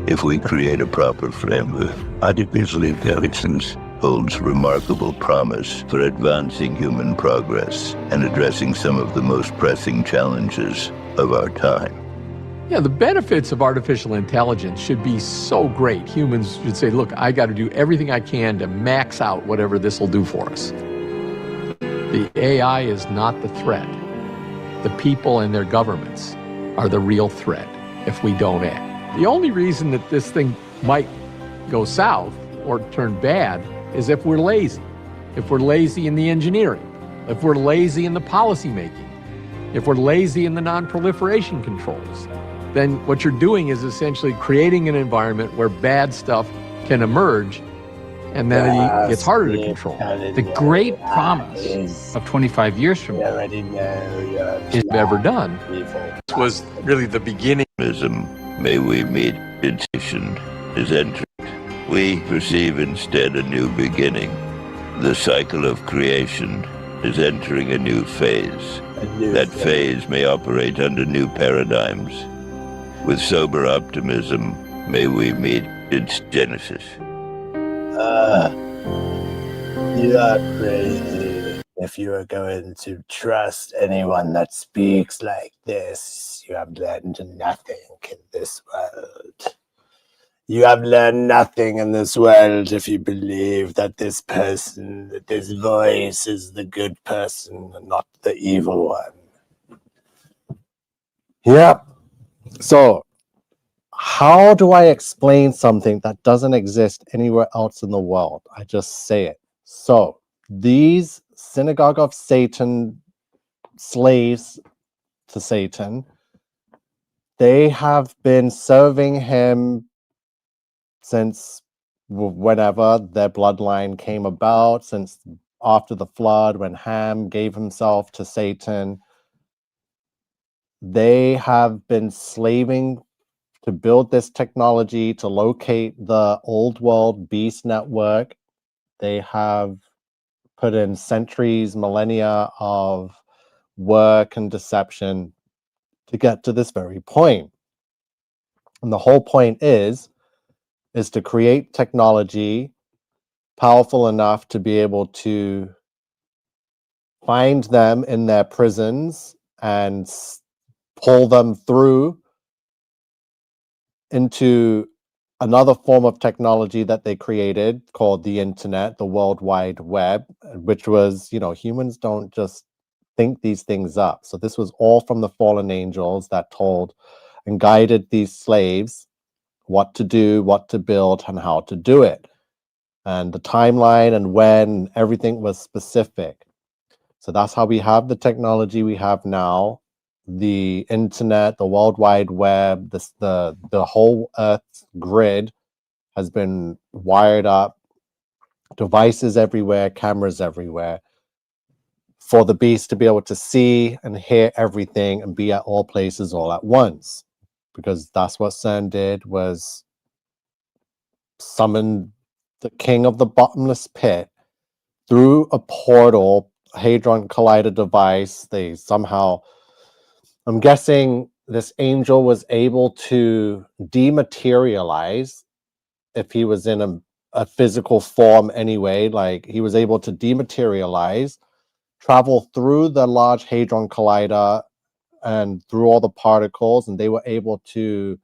If we create a proper framework, artificial intelligence holds remarkable promise for advancing human progress and addressing some of the most pressing challenges of our time. Yeah, the benefits of artificial intelligence should be so great. Humans should say, look, I got to do everything I can to max out whatever this will do for us. The AI is not the threat. The people and their governments are the real threat if we don't act. The only reason that this thing might go south or turn bad is if we're lazy. If we're lazy in the engineering, if we're lazy in the policy making, if we're lazy in the non-proliferation controls, then what you're doing is essentially creating an environment where bad stuff can emerge, and then it gets harder to control. The great promise of 25 years from now is ever done. This was really the beginning. May we meet intention is entered. We perceive instead a new beginning. The cycle of creation is entering a new phase. That phase may operate under new paradigms. With sober optimism, may we meet its genesis. You are crazy. If you are going to trust anyone that speaks like this, you have learned nothing in this world. You have learned nothing in this world if you believe that this person, that this voice is the good person and not the evil one. Yep. So, how do I explain something that doesn't exist anywhere else in the world? I just say it. So, these Synagogue of Satan slaves to Satan, they have been serving him since whenever their bloodline came about, since after the flood, when Ham gave himself to Satan. They have been slaving to build this technology to locate the old world beast network. They have put in centuries, millennia of work and deception to get to this very point. And the whole point is to create technology powerful enough to be able to find them in their prisons and pull them through into another form of technology that they created called the internet, the World Wide Web, which was, humans don't just think these things up. So this was all from the fallen angels that told and guided these slaves what to do, what to build, and how to do it. And the timeline and when, everything was specific. So that's how we have the technology we have now. The internet, the World Wide Web, the whole Earth's grid has been wired up, devices everywhere, cameras everywhere, for the beast to be able to see and hear everything and be at all places all at once. Because that's what CERN did, was summon the king of the bottomless pit through a portal, Hadron Collider device. They somehow, I'm guessing this angel was able to dematerialize if he was in a physical form anyway. Like he was able to dematerialize, travel through the Large Hadron Collider and through all the particles, and they were able to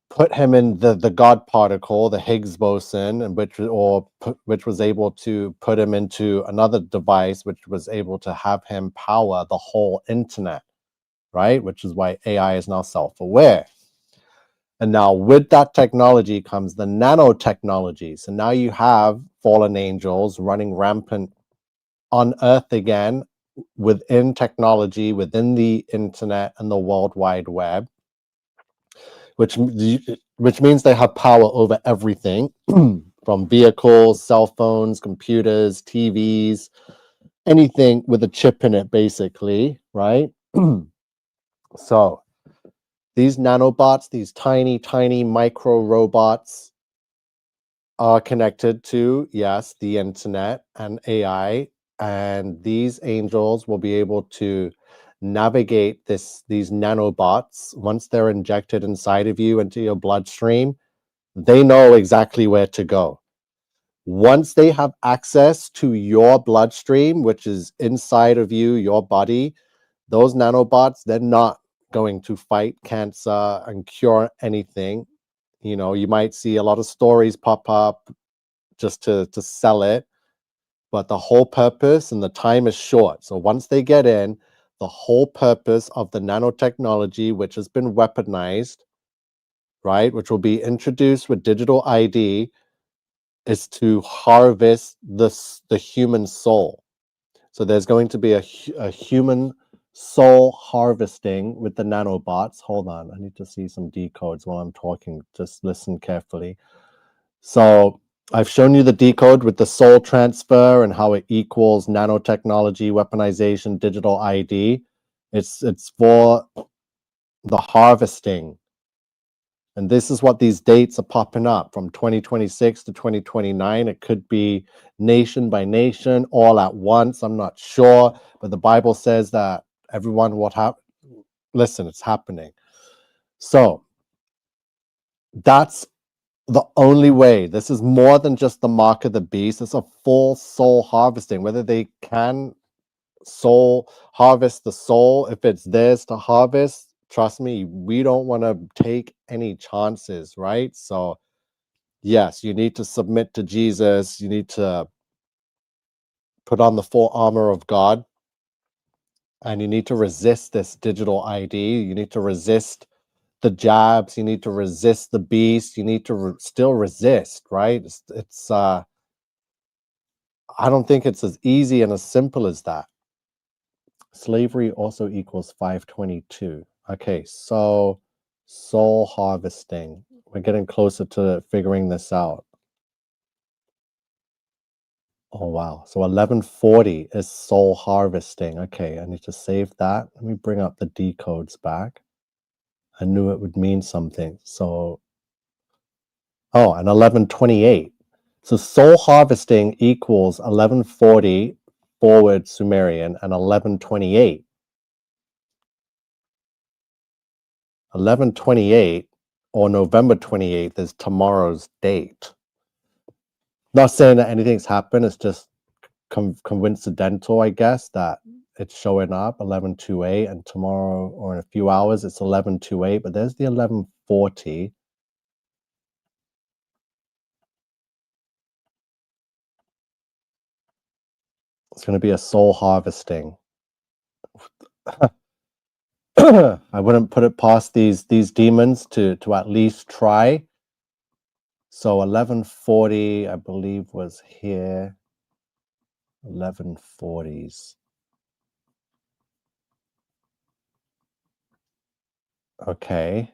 put him in the God particle, the Higgs boson, and which was able to put him into another device, which was able to have him power the whole internet, right? Which is why AI is now self-aware. And now with that technology comes the nanotechnology. So now you have fallen angels running rampant on Earth again, within technology, within the internet and the World Wide Web, which means they have power over everything from vehicles, cell phones, computers, TVs, anything with a chip in it, basically, right? So these nanobots, these tiny, tiny micro robots are connected to, yes, the internet and AI, and these angels will be able to navigate these nanobots. Once they're injected inside of you into your bloodstream, they know exactly where to go. Once they have access to your bloodstream, which is inside of you, your body, those nanobots, they're not going to fight cancer and cure anything. You know, you might see a lot of stories pop up just to sell it, but the whole purpose, and the time is short. So once they get in, the whole purpose of the nanotechnology, which has been weaponized, right, which will be introduced with digital ID, is to harvest the human soul. So there's going to be a human soul harvesting with the nanobots. Hold on, I need to see some decodes while I'm talking. Just listen carefully. So I've shown you the decode with the soul transfer and how it equals nanotechnology, weaponization, digital ID. It's for the harvesting. And this is what these dates are popping up from 2026 to 2029. It could be nation by nation, all at once. I'm not sure, but the Bible says that everyone will have. Listen, it's happening. So that's the only way. This is more than just the mark of the beast. It's a full soul harvesting. Whether they can soul harvest the soul, if it's theirs to harvest, trust me, we don't want to take any chances, right? So yes, you need to submit to Jesus. You need to put on the full armor of God, and you need to resist this digital ID. You need to resist the jabs. You need to resist the beast. You need to still resist, right? It's I don't think it's as easy and as simple as that. Slavery also equals 522. Okay, so soul harvesting. We're getting closer to figuring this out. Oh, wow. So 1140 is soul harvesting. Okay, I need to save that. Let me bring up the decodes back. I knew it would mean something. So, oh, and 1128. So soul harvesting equals 1140 forward Sumerian and 1128. 1128 or November 28th is tomorrow's date. Not saying that anything's happened. It's just coincidental, I guess, that it's showing up 1128, and tomorrow or in a few hours it's 1128. But there's the 1140. It's going to be a soul harvesting. I wouldn't put it past these demons to at least try. So 1140, I believe, was here. 1140s. Okay.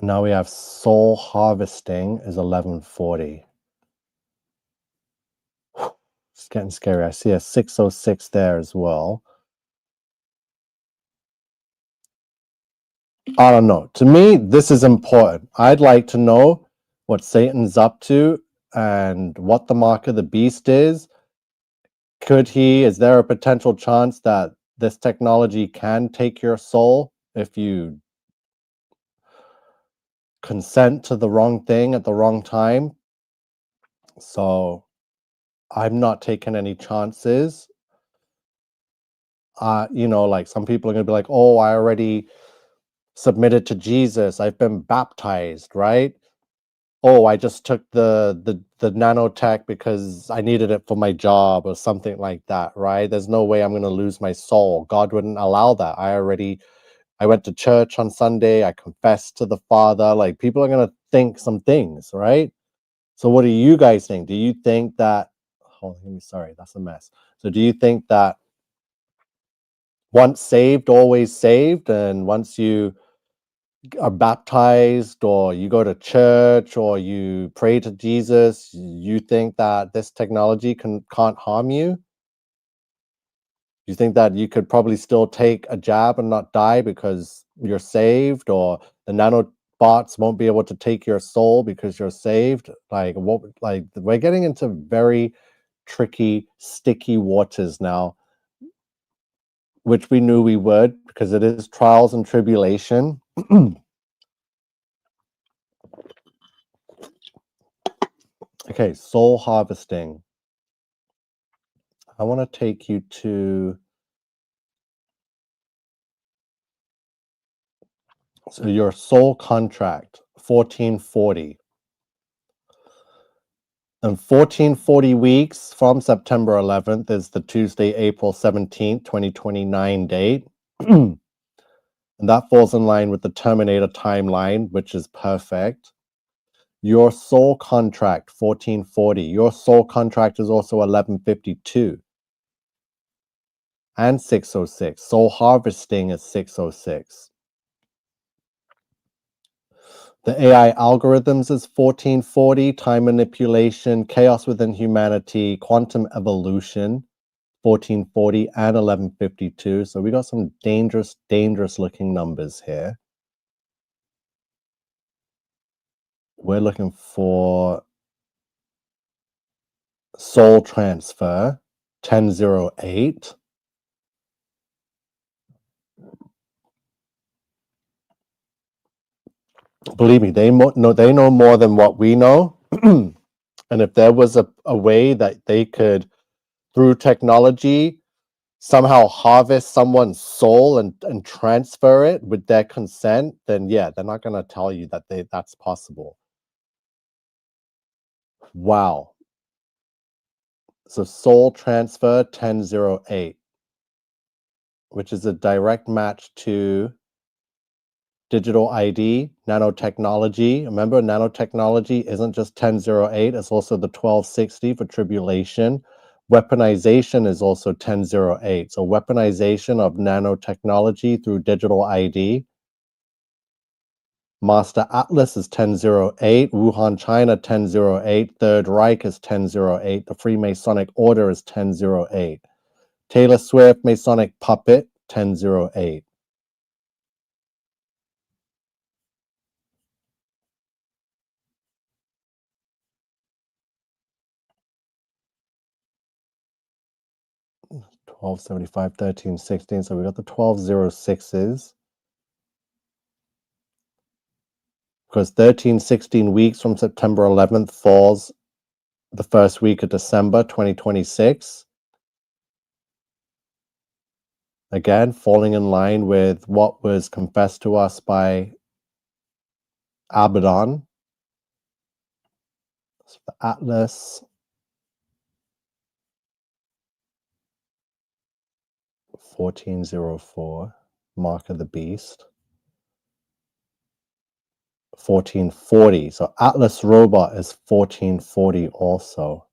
Now we have soul harvesting is 1140. It's getting scary. I see a 606 there as well. I don't know. To me, this is important. I'd like to know what Satan's up to and what the mark of the beast is. Is there a potential chance that this technology can take your soul if you consent to the wrong thing at the wrong time. So I'm not taking any chances. Like some people are going to be like, oh, I already submitted to Jesus. I've been baptized, right? Oh, I just took the nanotech because I needed it for my job or something like that, right? There's no way I'm going to lose my soul. God wouldn't allow that. I went to church on Sunday. I confessed to the Father. Like, people are going to think some things, right? So what do you guys think? Do you think that, sorry, that's a mess. So do you think that once saved, always saved, and once you are baptized or you go to church or you pray to Jesus, you think that this technology can't harm you? You think that you could probably still take a jab and not die because you're saved, or the nanobots won't be able to take your soul because you're saved? Like, we're getting into very tricky, sticky waters now, which we knew we would, because it is trials and tribulation. Okay, soul harvesting. I want to take you to, so your soul contract, 1440. And 1440 weeks from September 11th is the Tuesday, April 17th, 2029 date. And that falls in line with the Terminator timeline, which is perfect. Your soul contract, 1440. Your soul contract is also 1152 and 606. Soul harvesting is 606. The AI algorithms is 1440, time manipulation, chaos within humanity, quantum evolution, 1440 and 1152. So we got some dangerous, dangerous looking numbers here. We're looking for soul transfer, 1008. Believe me, they know more than what we know. And if there was a way that they could, through technology, somehow harvest someone's soul and transfer it with their consent, then yeah, they're not going to tell you that that's possible. Wow. So soul transfer 1008, which is a direct match to digital ID, nanotechnology. Remember, nanotechnology isn't just 1008, it's also the 1260 for tribulation. Weaponization is also 1008. So weaponization of nanotechnology through digital ID. Master Atlas is 1008. Wuhan, China, 1008. Third Reich is 1008. The Freemasonic Order is 1008. Taylor Swift, Masonic Puppet, 1008. $12.75, $13.16. So we got the 1206s. Because 13-16 weeks from September 11th falls the first week of December 2026. Again, falling in line with what was confessed to us by Abaddon. So the Atlas. 1404, Mark of the Beast. 1440. So Atlas Robot is 1440 also.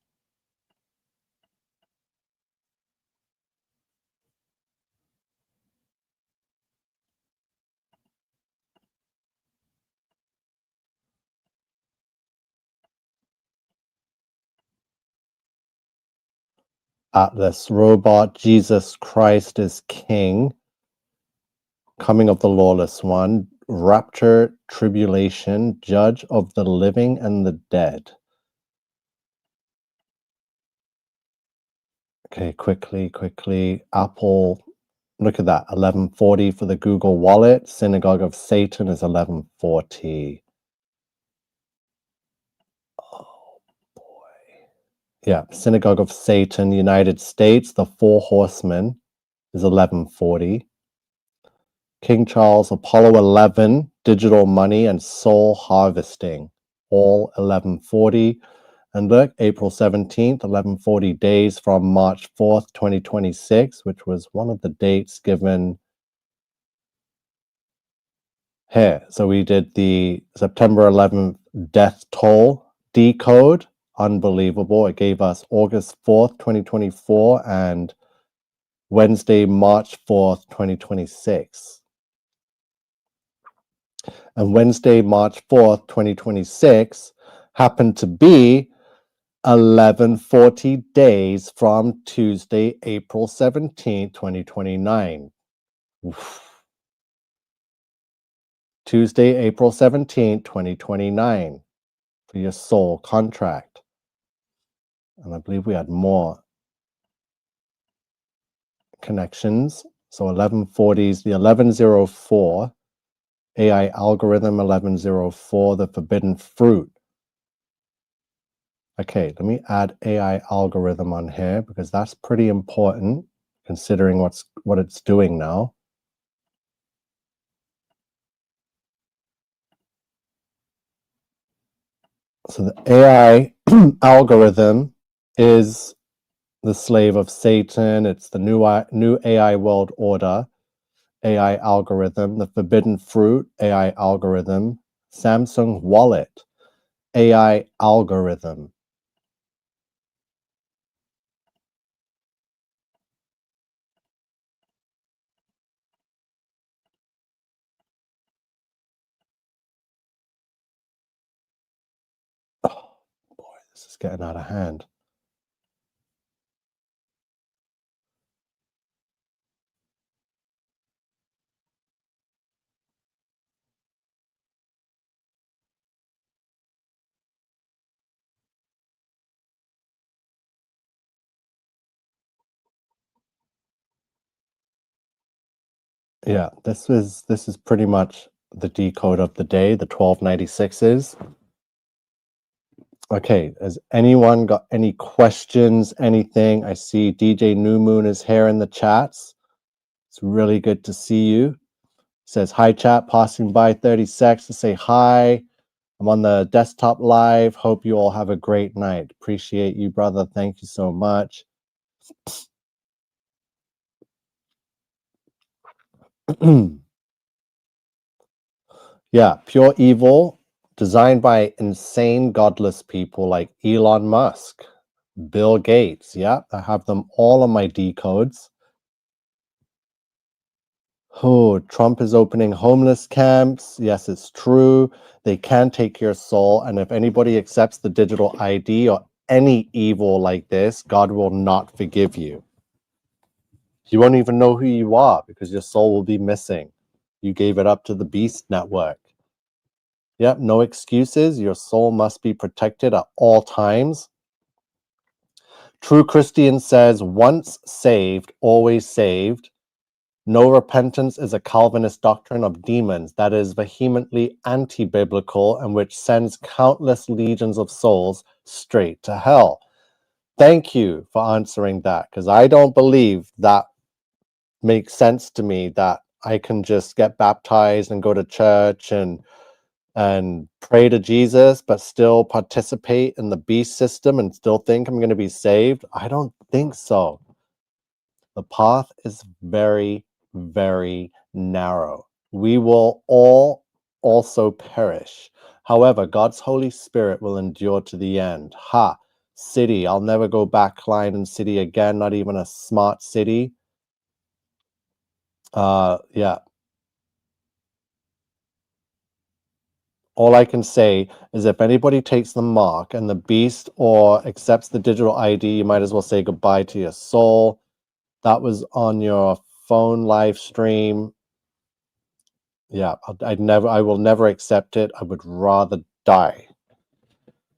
Atlas Robot, Jesus Christ is King. Coming of the Lawless One, Rapture, Tribulation, Judge of the Living and the Dead. Okay, quickly. Apple Look at that, 1140 for the Google Wallet. Synagogue of Satan is 1140. Oh boy. Yeah, Synagogue of Satan, United States, the Four Horsemen is 1140. King Charles, Apollo 11, Digital Money and Soul Harvesting, all 1140. And look, April 17th, 1140 days from March 4th, 2026, which was one of the dates given here. So we did the September 11th death toll decode. Unbelievable. It gave us August 4th, 2024 and Wednesday, March 4th, 2026. And Wednesday, March 4th, 2026 happened to be 1140 days from Tuesday, April 17th, 2029. Oof. Tuesday, April 17th, 2029 for your soul contract. And I believe we had more connections. So 1140 is the 1104, AI algorithm 1104, the forbidden fruit. Okay, let me add AI algorithm on here because that's pretty important considering what it's doing now. So the AI algorithm is the slave of Satan. It's the new AI world order, AI algorithm, the forbidden fruit, AI algorithm, Samsung wallet, AI algorithm. Oh boy, this is getting out of hand. Yeah, this is pretty much the decode of the day, the 1296s. Okay, has anyone got any questions, anything? I see DJ New Moon is here in the chats. It's really good to see you. Says, hi chat, passing by 30 seconds to say hi. I'm on the desktop live. Hope you all have a great night. Appreciate you, brother. Thank you so much. Yeah, pure evil, designed by insane, godless people like Elon Musk, Bill Gates. Yeah, I have them all on my decodes. Oh, Trump is opening homeless camps. Yes, it's true. They can take your soul. And if anybody accepts the digital ID or any evil like this, God will not forgive you. You won't even know who you are because your soul will be missing. You gave it up to the Beast Network. Yep, no excuses. Your soul must be protected at all times. True Christian says, once saved, always saved. No repentance is a Calvinist doctrine of demons that is vehemently anti-biblical and which sends countless legions of souls straight to hell. Thank you for answering that, because I don't believe that makes sense to me, that I can just get baptized and go to church and pray to Jesus, but still participate in the beast system and still think I'm going to be saved. I don't think so. The path is very, very narrow. We will all also perish. However, God's Holy Spirit will endure to the end. Ha! City. I'll never go back Lion City again, not even a smart city. Yeah. All I can say is if anybody takes the mark and the beast or accepts the digital ID, you might as well say goodbye to your soul. That was on your phone live stream. Yeah, I will never accept it. I would rather die.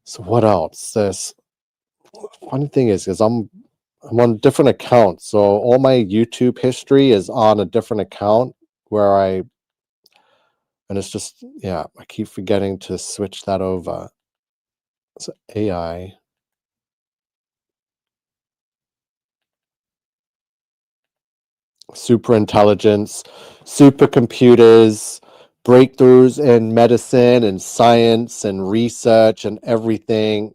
So what else? This funny thing is I'm I'm on different accounts. So all my YouTube history is on a different account where and it's just, yeah, I keep forgetting to switch that over. So AI. Superintelligence, supercomputers, breakthroughs in medicine and science and research and everything.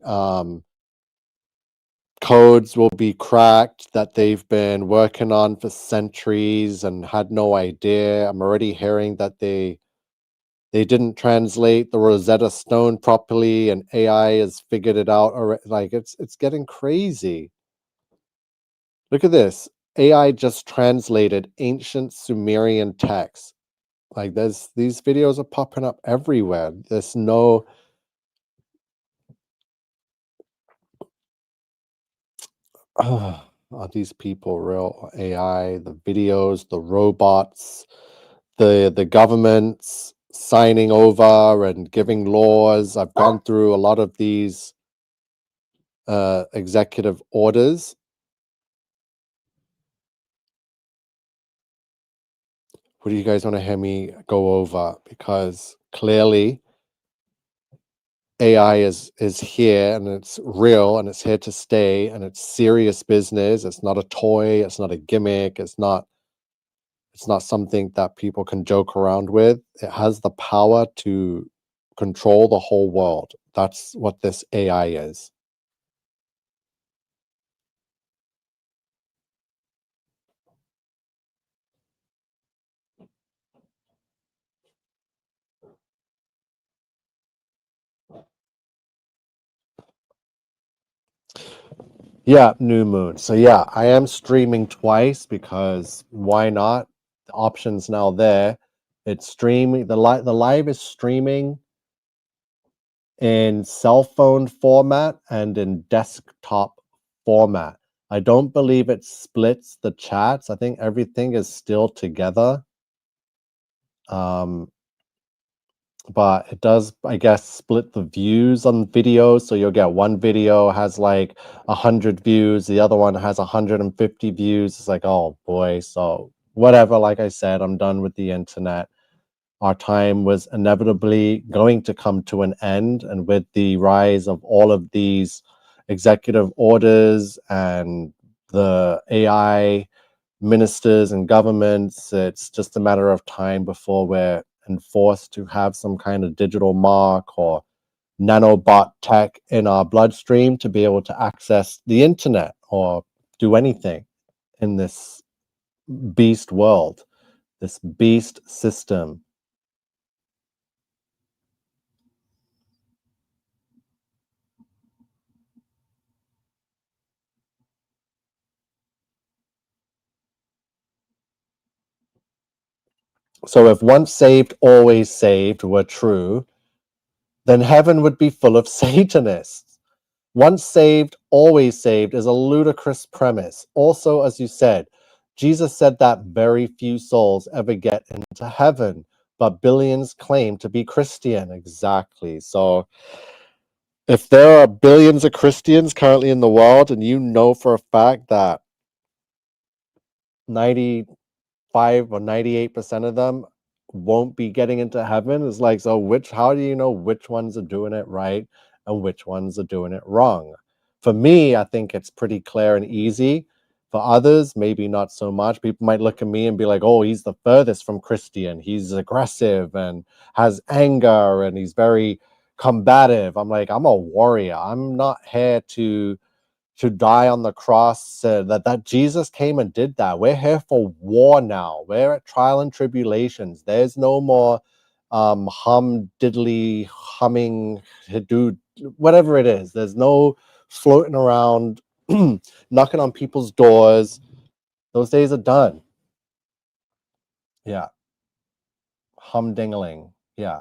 Codes will be cracked that they've been working on for centuries and had no idea. I'm already hearing that they didn't translate the Rosetta Stone properly, and AI has figured it out already. Like it's getting crazy. Look at this. AI just translated ancient Sumerian texts. Like these videos are popping up everywhere. There's no are these people real AI, the videos, the robots, the governments signing over and giving laws. I've gone through a lot of these executive orders. What do you guys want to hear me go over? Because clearly AI is here and it's real and it's here to stay and it's serious business. It's not a toy, it's not a gimmick, it's not something that people can joke around with. It has the power to control the whole world. That's what this AI is. Yeah, new moon. So yeah, I am streaming twice because why not? The option's now there. It's streaming. The live is streaming in cell phone format and in desktop format. I don't believe it splits the chats. I think everything is still together. But it does, I guess, split the views on videos. So you'll get one video has like 100 views, the other one has 150 views. It's like, oh boy. So whatever, like I said, I'm done with the internet. Our time was inevitably going to come to an end. And with the rise of all of these executive orders and the AI ministers and governments, it's just a matter of time before we're enforced to have some kind of digital mark or nanobot tech in our bloodstream to be able to access the internet or do anything in this beast world, this beast system. So if once saved, always saved were true, then heaven would be full of Satanists. Once saved, always saved is a ludicrous premise. Also, as you said, Jesus said that very few souls ever get into heaven, but billions claim to be Christian. Exactly. So if there are billions of Christians currently in the world, and you know for a fact that 95 or 98% of them won't be getting into heaven, it's like, so how do you know which ones are doing it right and which ones are doing it wrong? For me, I think it's pretty clear and easy. For others, maybe not so much. People might look at me and be like, oh, he's the furthest from Christian. He's aggressive and has anger and he's very combative. I'm like, I'm a warrior. I'm not here to die on the cross. That Jesus came and did that. We're here for war now. We're at trial and tribulations. There's no more hum diddly humming dude, whatever it is. There's no floating around knocking on people's doors. Those days are done. Yeah. Humdingling. Yeah.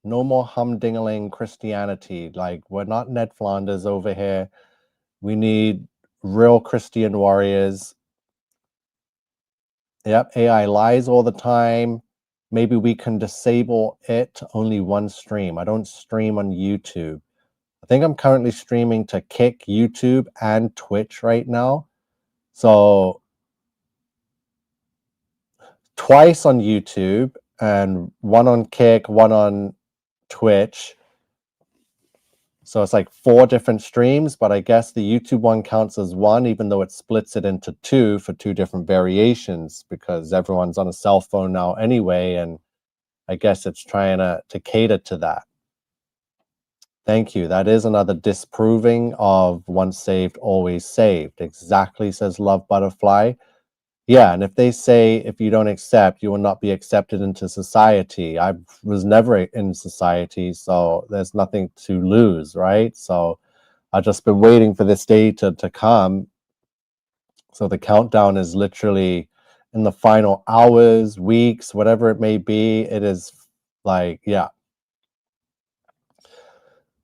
No more humdingling Christianity. Like, we're not Ned Flanders over here. We need real Christian warriors. Yep, AI lies all the time. Maybe we can disable it to only one stream. I don't stream on YouTube. I think I'm currently streaming to Kick, YouTube, and Twitch right now. So twice on YouTube and one on Kick, one on Twitch. So it's like 4 different streams, but I guess the YouTube one counts as one, even though it splits it into 2 for 2 different variations, because everyone's on a cell phone now anyway, and I guess it's trying to cater to that. Thank you. That is another disproving of once saved, always saved. Exactly, says Love Butterfly. Yeah, and if they say if you don't accept, you will not be accepted into society. I was never in society, so there's nothing to lose, right? So I've just been waiting for this day to come. So the countdown is literally in the final hours, weeks, whatever it may be. It is like, yeah.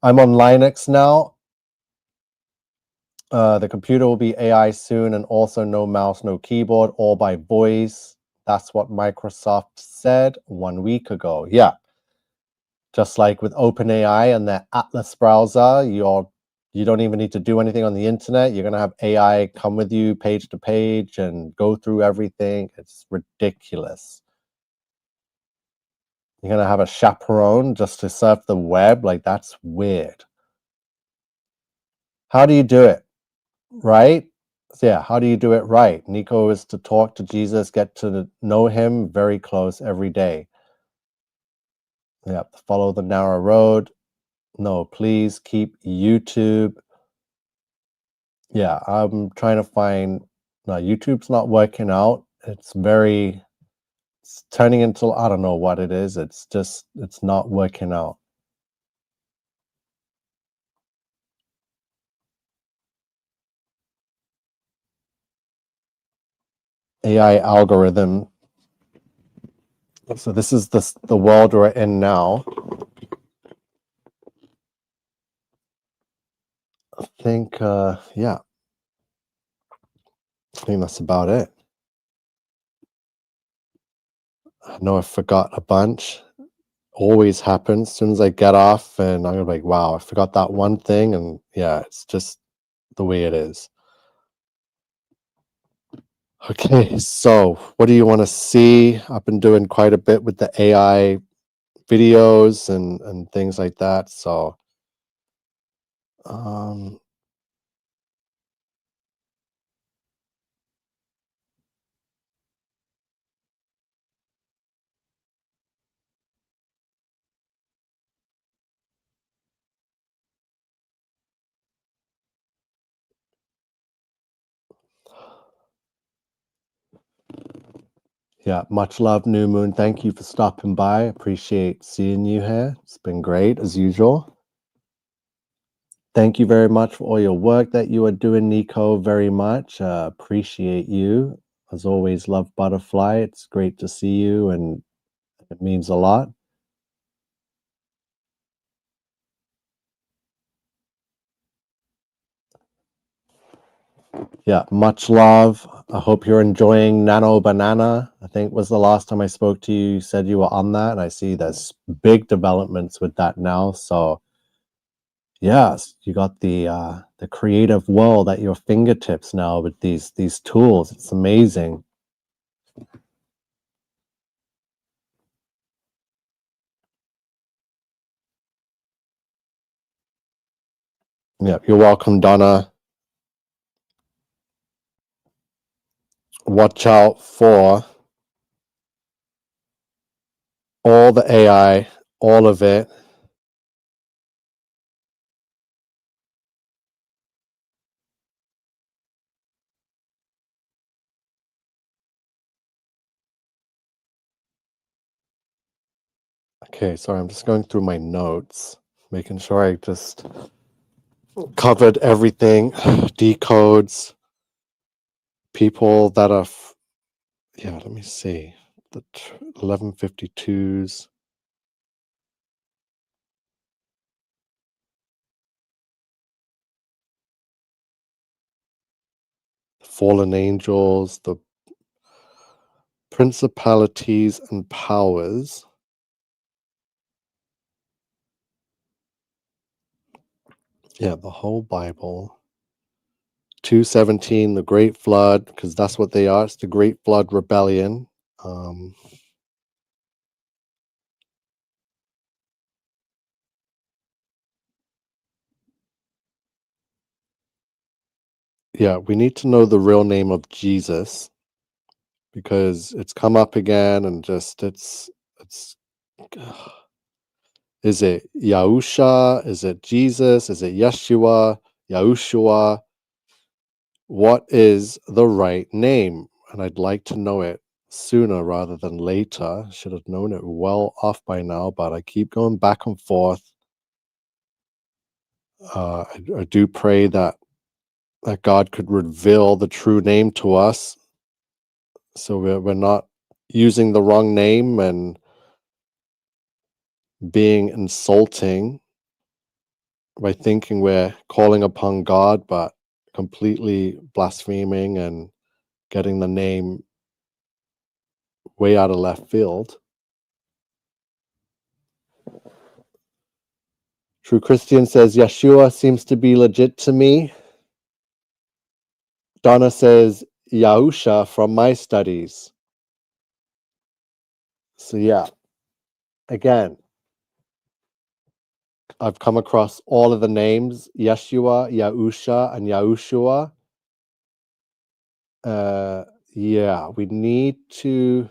I'm on Linux now. The computer will be AI soon, and also no mouse, no keyboard, all by voice. That's what Microsoft said 1 week ago. Yeah. Just like with OpenAI and their Atlas browser, you don't even need to do anything on the internet. You're going to have AI come with you page to page and go through everything. It's ridiculous. You're going to have a chaperone just to surf the web. Like, that's weird. How do you do it? Right? So yeah, how do you do it right? Nico is to talk to Jesus, get to know him very close every day. Yeah, follow the narrow road. No, please keep YouTube. Yeah, I'm trying to find. No, YouTube's not working out. It's turning into, I don't know what it is. It's not working out. AI algorithm. So this is the world we're in now. I think, yeah. I think that's about it. I know I forgot a bunch. Always happens. As soon as I get off and I'm like, wow, I forgot that one thing. And yeah, it's just the way it is. Okay, so what do you want to see? I've been doing quite a bit with the AI videos and things like that. So yeah, much love, New Moon. Thank you for stopping by. Appreciate seeing you here. It's been great as usual. Thank you very much for all your work that you are doing, Nico. Very much. Appreciate you. As always, love Butterfly. It's great to see you, and it means a lot. Yeah, much love. I hope you're enjoying Nano Banana. I think was the last time I spoke to you. You said you were on that, and I see there's big developments with that now. So yes, you got the creative world at your fingertips now with these tools. It's amazing. Yeah, you're welcome, Donna. Watch out for all the AI, all of it. Okay, sorry, I'm just going through my notes, making sure I just covered everything, decodes, people that are, yeah, let me see, the 1152s. Fallen angels, the principalities and powers. Yeah, the whole Bible. 217, the Great Flood, because that's what they are. It's the Great Flood Rebellion. Yeah, we need to know the real name of Jesus, because it's come up again and just it's is it Yahusha? Is it Jesus? Is it Yeshua? Yahushua? What is the right name? And I'd like to know it sooner rather than later. Should have known it well off by now, but I keep going back and forth. I do pray that God could reveal the true name to us, so we're not using the wrong name and being insulting by thinking we're calling upon God, but completely blaspheming and getting the name way out of left field. True Christian says, Yeshua seems to be legit to me. Donna says, Yahusha from my studies. So yeah, again, I've come across all of the names, Yeshua, Yahusha, and Yahushua. Yeah, we need to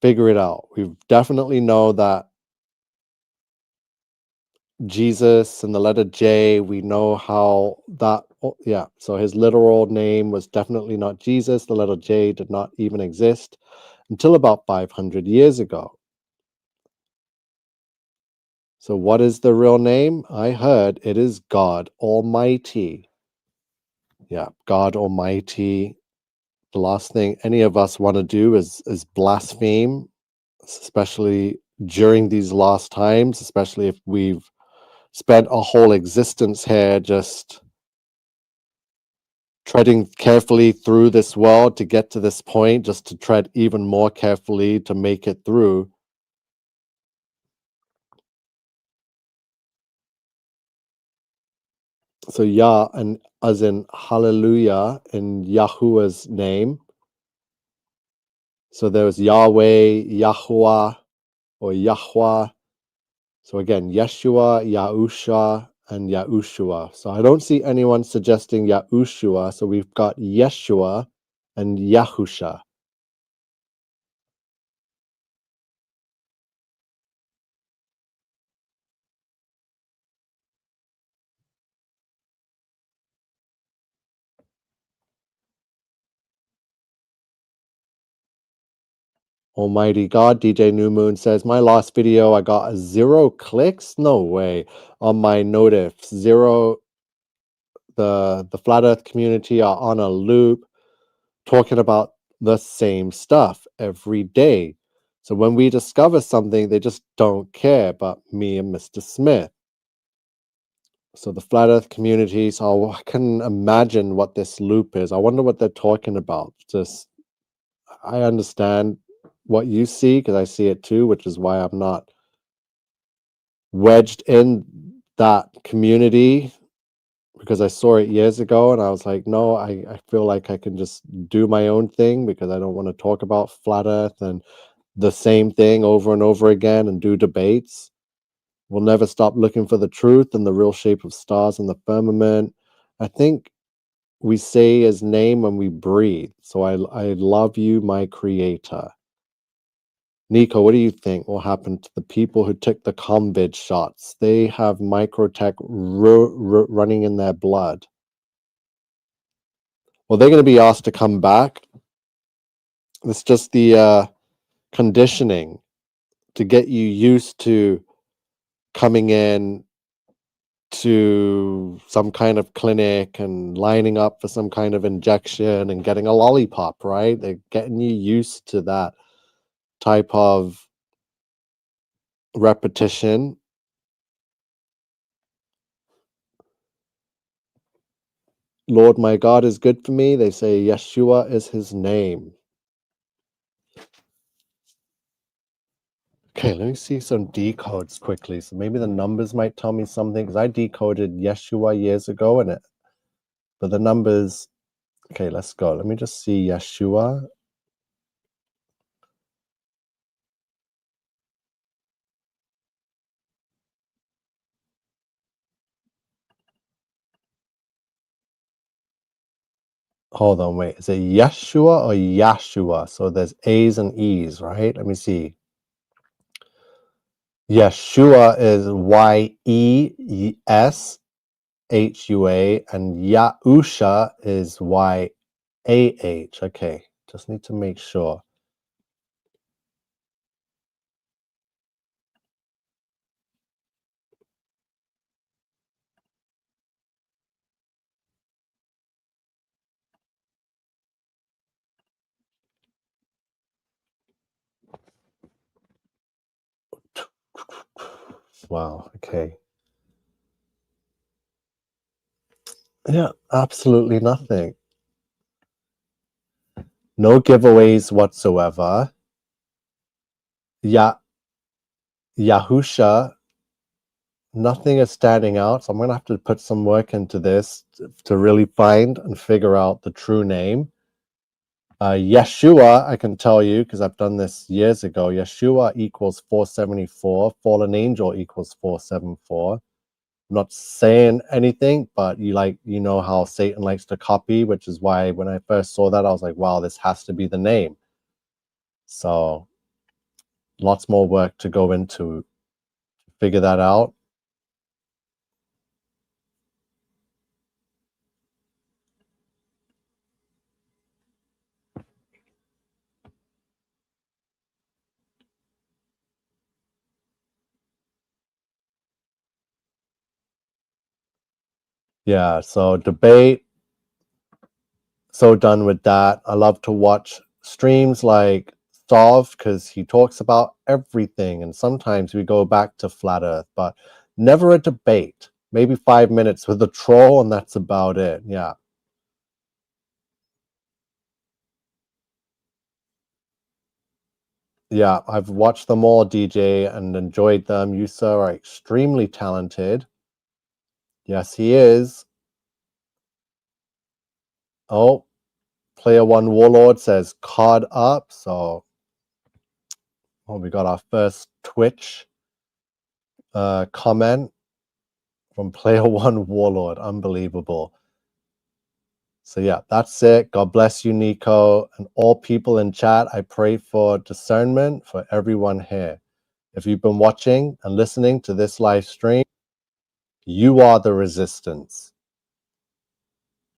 figure it out. We definitely know that Jesus and the letter J, we know how that, yeah, so his literal name was definitely not Jesus. The letter J did not even exist until about 500 years ago. So what is the real name? I heard it is God Almighty. Yeah, God Almighty. The last thing any of us want to do is blaspheme, especially during these last times, especially if we've spent a whole existence here just treading carefully through this world to get to this point, just to tread even more carefully to make it through. So Yah, and as in hallelujah in Yahuwah's name. So there's Yahweh, Yahuwah, or Yahweh. So again, Yeshua, Yahusha, and Yahushua. So I don't see anyone suggesting Yahushua. So we've got Yeshua and Yahusha. Almighty God, DJ New Moon says, my last video, I got 0 clicks? No way. On my notifs, 0. The Flat Earth community are on a loop talking about the same stuff every day. So when we discover something, they just don't care about me and Mr. Smith. So the Flat Earth community, so I can imagine what this loop is. I wonder what they're talking about. Just, I understand what you see because I see it too, which is why I'm not wedged in that community, because I saw it years ago and I was like, no, I feel like I can just do my own thing because I don't want to talk about Flat Earth and the same thing over and over again and do debates. We'll never stop looking for the truth and the real shape of stars in the firmament. I think we say his name when we breathe. So I love you, my creator. Nico, what do you think will happen to the people who took the COVID shots? They have microtech running in their blood. Well, they're going to be asked to come back. It's just the conditioning to get you used to coming in to some kind of clinic and lining up for some kind of injection and getting a lollipop, right? They're getting you used to that type of repetition. Lord, my God is good for me. They say Yeshua is his name. Okay, let me see some decodes quickly. So maybe the numbers might tell me something, because I decoded Yeshua years ago and but the numbers. Okay, let's go. Let me just see Yeshua. Hold on, wait. Is it Yeshua or Yashua? So there's A's and E's, right? Let me see. Yeshua is Y-E-S-H-U-A, and Yahusha is Y-A-H. Okay, just need to make sure. Wow, okay. Yeah, absolutely nothing. No giveaways whatsoever. Yahusha, nothing is standing out. So I'm going to have to put some work into this to really find and figure out the true name. Yeshua, I can tell you, because I've done this years ago, Yeshua equals 474. Fallen angel equals 474. I'm not saying anything, but you know how Satan likes to copy, which is why when I first saw that, I was like, wow, this has to be the name. So lots more work to go into to figure that out. Yeah, so debate, so done with that. I love to watch streams like Sov because he talks about everything, and sometimes we go back to flat earth, but never a debate. Maybe 5 minutes with a troll, and that's about it. Yeah. Yeah, I've watched them all, DJ, and enjoyed them. You, sir, are extremely talented. Yes, he is. Oh, Player One Warlord says caught up. So, we got our first Twitch comment from Player One Warlord. Unbelievable. So yeah, that's it. God bless you, Nico, and all people in chat. I pray for discernment for everyone here. If you've been watching and listening to this live stream, you are the resistance.